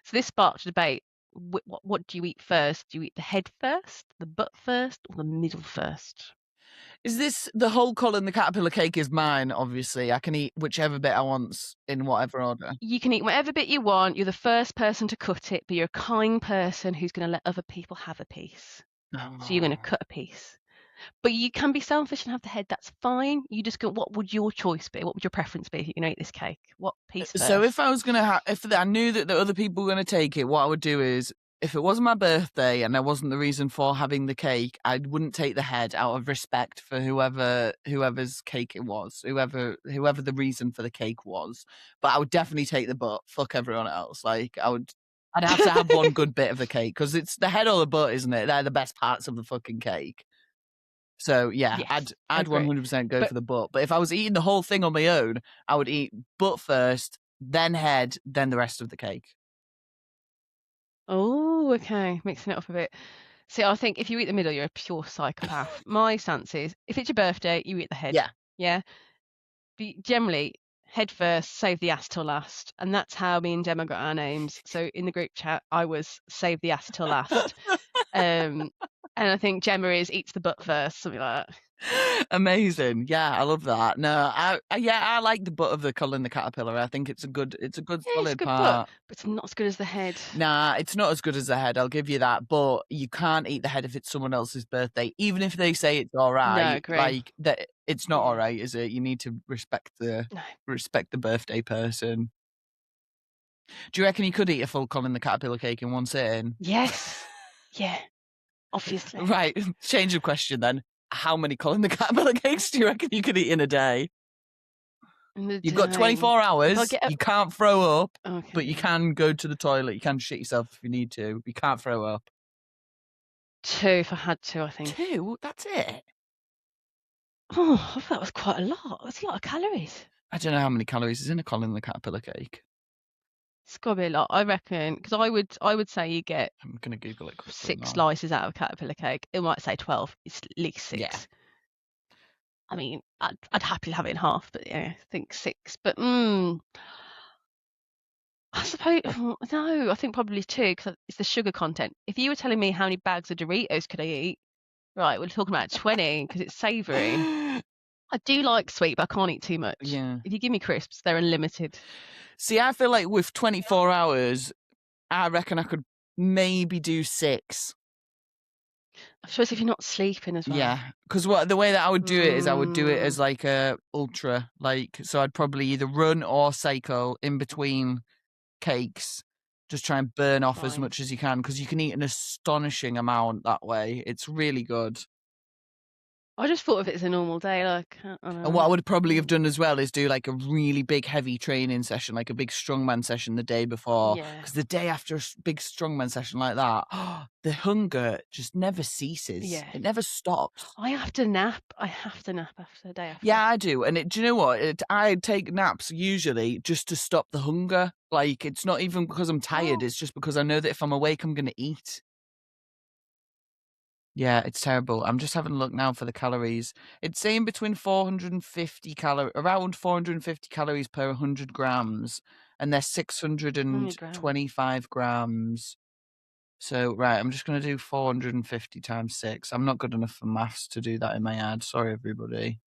So this sparked a debate. What do you eat first? Do you eat the head first, the butt first, or the middle first? Is this the whole collar, the caterpillar cake is mine, obviously. I can eat whichever bit I want in whatever order. You can eat whatever bit you want. You're the first person to cut it, but you're a kind person who's going to let other people have a piece. So you're going to cut a piece. But you can be selfish and have the head. That's fine. You just go, what would your choice be? What would your preference be if you can eat this cake? What piece first? So if I was going to if I knew that the other people were going to take it, what I would do is, if it wasn't my birthday and there wasn't the reason for having the cake, I wouldn't take the head out of respect for whoever's cake it was, whoever the reason for the cake was. But I would definitely take the butt. Fuck everyone else. Like I'd have to have one good bit of the cake because it's the head or the butt, isn't it? They're the best parts of the fucking cake. So yeah, Yes, I'd agree. 100% go But- for the butt. But if I was eating the whole thing on my own, I would eat butt first, then head, then the rest of the cake. Oh, okay. Mixing it up a bit. See, I think if you eat the middle, you're a pure psychopath. My stance is, if it's your birthday, you eat the head. Yeah. Yeah. But generally, head first, save the ass till last. And that's how me and Gemma got our names. So in the group chat, I was save the ass till last. And I think Gemma is eats the butt first, something like that. Amazing. Yeah, I love that. No, I like the butt of the collar and the caterpillar. I think it's a good Yeah, solid it's a good part. butt, but it's not as good as the head. Nah, it's not as good as the head, I'll give you that. But you can't eat the head if it's someone else's birthday, even if they say it's all right. agree. Like that, it's not Yeah. all right, is it? You need to respect the birthday person. Do you reckon you could eat a full collar and the caterpillar cake in one sitting? Yes. Yeah. Obviously. Right. Change of question then. How many collar and the caterpillar cakes do you reckon you could eat in a day? You've got 24 hours. You can't throw up, Okay. but you can go to the toilet. You can shit yourself if you need to. You can't throw up. 2 if I had to, I think. 2? That's it. Oh, I thought that was quite a lot. That's a lot of calories. I don't know how many calories is in a collar and the caterpillar cake. It's got to be a lot, I reckon. Because I would say you get I'm gonna Google it. 6 slices out of a caterpillar cake. It might say 12. It's at least 6. Yeah. I mean, I'd happily have it in half, but yeah, I think 6. But I suppose no. I think probably 2 because it's the sugar content. If you were telling me how many bags of Doritos could I eat, right, we're talking about 20 because it's savoury. I do like sweet, but I can't eat too much. Yeah. If you give me crisps, they're unlimited. See, I feel like with 24 hours, I reckon I could maybe do 6. I suppose if you're not sleeping as well. Yeah, because the way that I would do it is I would do it as like a ultra, like, so I'd probably either run or cycle in between cakes, just try and burn off as Fine. much as you can because you can eat an astonishing amount that way. It's really good. I just thought of it as a normal day, like I don't know. And what I would probably have done as well is do like a really big heavy training session, like a big strongman session the day before. Yeah. Because the day after a big strongman session like that, the hunger just never ceases. Yeah. It never stops. I have to nap. I have to nap after the day after. Yeah, I do. And do you know what? I take naps usually just to stop the hunger. Like, it's not even because I'm tired. It's just because I know that if I'm awake, I'm going to eat. Yeah, it's terrible. I'm just having a look now for the calories. It's saying between around 450 calories per 100 grams. And they're 625 grams. So, right, I'm just going to do 450 times 6. I'm not good enough for maths to do that in my head. Sorry, everybody.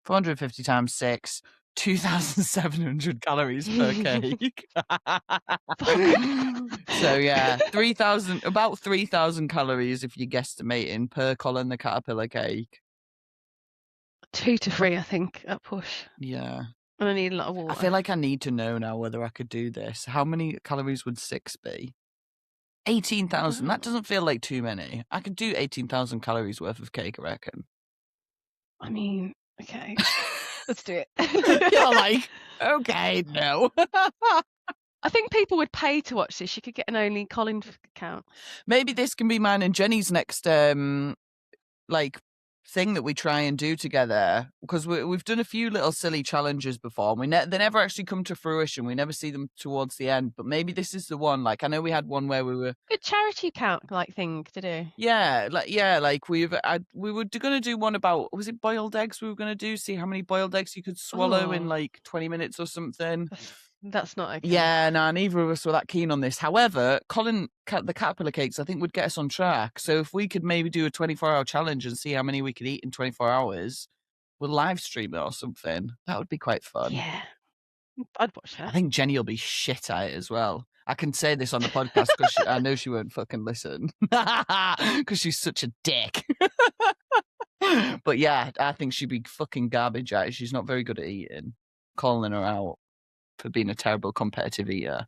450 times 6, 2,700 calories per cake. So, yeah, about 3,000 calories if you're guesstimating per collar and the caterpillar cake. 2 to 3, I think, at push. Yeah. And I need a lot of I water. feel like I need to know now whether I could do this. How many calories would 6 be? 18,000. That doesn't feel like too many. I could do 18,000 calories worth of cake, I reckon. I mean, okay, let's do it. You're like, okay, no. I think people would pay to watch this. You could get an Only Colin account. Maybe this can be mine and Jenny's next like thing that we try and do together, because we've done a few little silly challenges before. They never actually come to fruition. We never see them towards the end. But maybe this is the one. Like I know we had one where we were Good charity account like thing to do. like we were going to do one about, was it boiled eggs? We were going to do see how many boiled eggs you could swallow in like 20 minutes or something. That's not okay. Yeah, no, neither of us were that keen on this. However, Colin, the caterpillar cakes, I think would get us on track. So if we could maybe do a 24-hour challenge and see how many we could eat in 24 hours, we'll live stream it or something. That would be quite fun. Yeah, I'd watch that. I think Jenny will be shit at it as well. I can say this on the podcast because I know she won't fucking listen because she's such a dick. But yeah, I think she'd be fucking garbage at it. She's not very good at eating. Calling her out for being a terrible competitive eater.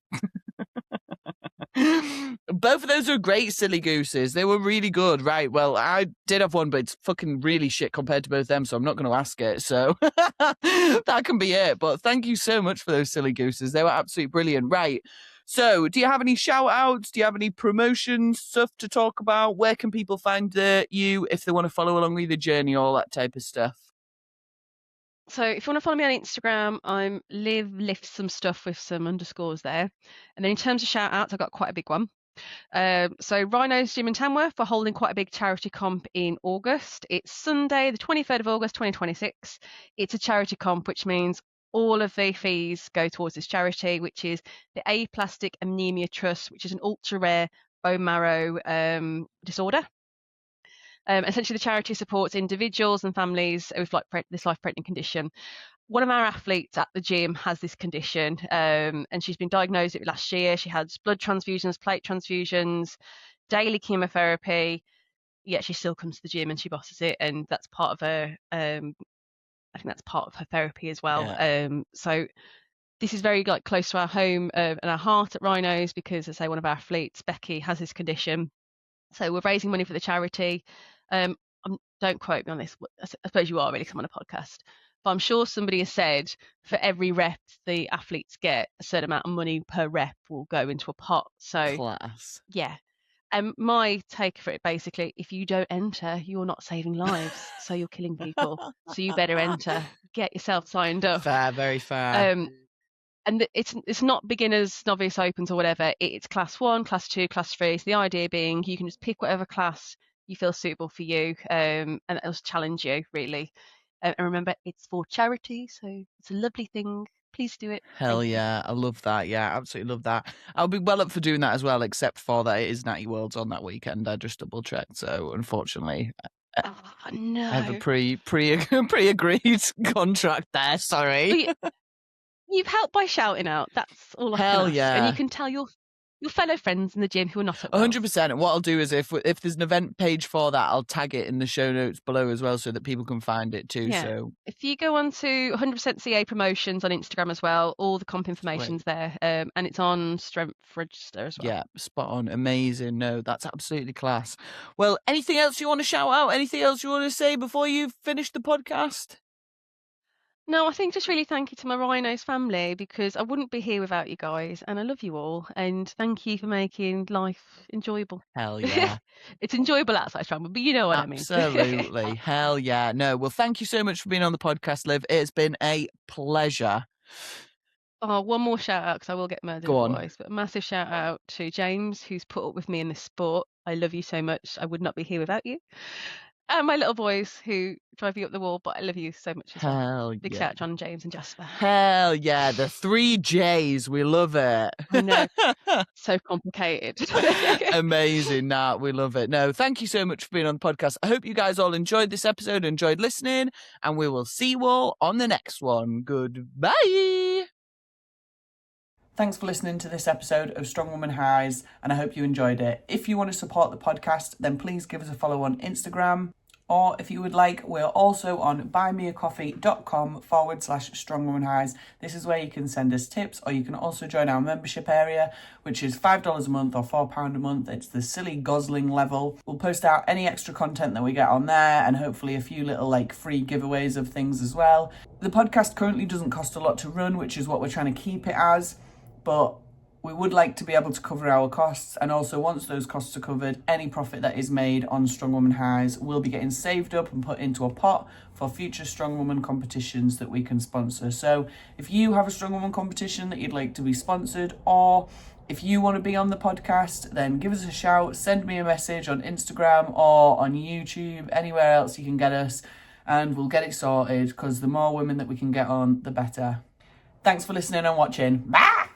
Both of those are great silly gooses. They were really good. Right, well, I did have one, but it's fucking really shit compared to both of them, so I'm not going to ask it. So that can be it. But thank you so much for those silly gooses. They were absolutely brilliant. Right, so do you have any shout outs? Do you have any promotions, stuff to talk about? Where can people find you if they want to follow along with the journey, all that type of stuff? So if you want to follow me on Instagram, I'm Liv lifts some stuff with some underscores there. And then in terms of shout outs, I've got quite a big one. So Rhino's Gym in Tamworth, we're holding quite a big charity comp in August. It's Sunday, the 23rd of August, 2026. It's a charity comp, which means all of the fees go towards this charity, which is the Aplastic Anemia Trust, which is an ultra rare bone marrow disorder. Essentially, the charity supports individuals and families with this life-threatening condition. One of our athletes at the gym has this condition, and she's been diagnosed with it last year. She had blood transfusions, plate transfusions, daily chemotherapy. Yet she still comes to the gym and she bosses it, and that's part of her. I think that's part of her therapy as well. Yeah. So this is very close to our home and our heart at Rhinos, because, as I say, one of our athletes, Becky, has this condition. So we're raising money for the charity. Don't quote me on this. I suppose you are really, come on a podcast. But I'm sure somebody has said for every rep the athletes get, a certain amount of money per rep will go into a pot. So Class. Yeah. And my take for it, basically, if you don't enter, you're not saving lives. So you're killing people. So you better enter. Get yourself signed up. Fair, very fair. And it's not beginners, novice, opens or whatever. It's class 1, class 2, class 3. So the idea being you can just pick whatever class you feel suitable for you, and it'll challenge you, really. And remember, it's for charity, so it's a lovely thing. Please do it. Hell yeah, I love that. Yeah, absolutely love that. I'll be well up for doing that as well, except for that it is Natty Worlds on that weekend. I just double checked, so unfortunately, no. I have a pre-agreed contract there. Sorry. You've helped by shouting out. That's all I can ask. Yeah. And you can tell your fellow friends in the gym who are not at well. 100%. What I'll do is if there's an event page for that, I'll tag it in the show notes below as well so that people can find it too. Yeah. So if you go on to 100% CA Promotions on Instagram as well, all the comp information's there, and it's on Strength Register as well. Yeah, spot on. Amazing. No, that's absolutely class. Well, anything else you want to shout out? Anything else you want to say before you finish the podcast? No, I think just really thank you to my Rhinos family, because I wouldn't be here without you guys, and I love you all, and thank you for making life enjoyable. Hell yeah. It's enjoyable outside Strongman, but you know what I mean. Absolutely. Hell yeah. No, well, thank you so much for being on the podcast, Liv. It's been a pleasure. Oh, one more shout out, because I will get murdered Go on. otherwise, but a massive shout out to James, who's put up with me in this sport. I love you so much. I would not be here without you. And my little boys who drive you up the wall, but I love you so much as well. Hell Big yeah. shout out John, James and Jasper. Hell yeah. The 3 J's. We love it. I know. So complicated. Amazing. Nah, we love it. No, thank you so much for being on the podcast. I hope you guys all enjoyed this episode, enjoyed listening, and we will see you all on the next one. Goodbye. Thanks for listening to this episode of Strongwoman Highs, and I hope you enjoyed it. If you want to support the podcast, then please give us a follow on Instagram Or if you would like, we're also on buymeacoffee.com/Strongwoman Highs. This is where you can send us tips, or you can also join our membership area, which is $5 a month or £4 a month. It's the silly gosling level. We'll post out any extra content that we get on there, and hopefully a few little like free giveaways of things as well. The podcast currently doesn't cost a lot to run, which is what we're trying to keep it as, but we would like to be able to cover our costs, and also once those costs are covered, any profit that is made on Strong Woman Highs will be getting saved up and put into a pot for future Strong Woman competitions that we can sponsor. So if you have a Strong Woman competition that you'd like to be sponsored, or if you want to be on the podcast, then give us a shout, send me a message on Instagram or on YouTube, anywhere else you can get us, and we'll get it sorted, because the more women that we can get on, the better. Thanks for listening and watching. Bye!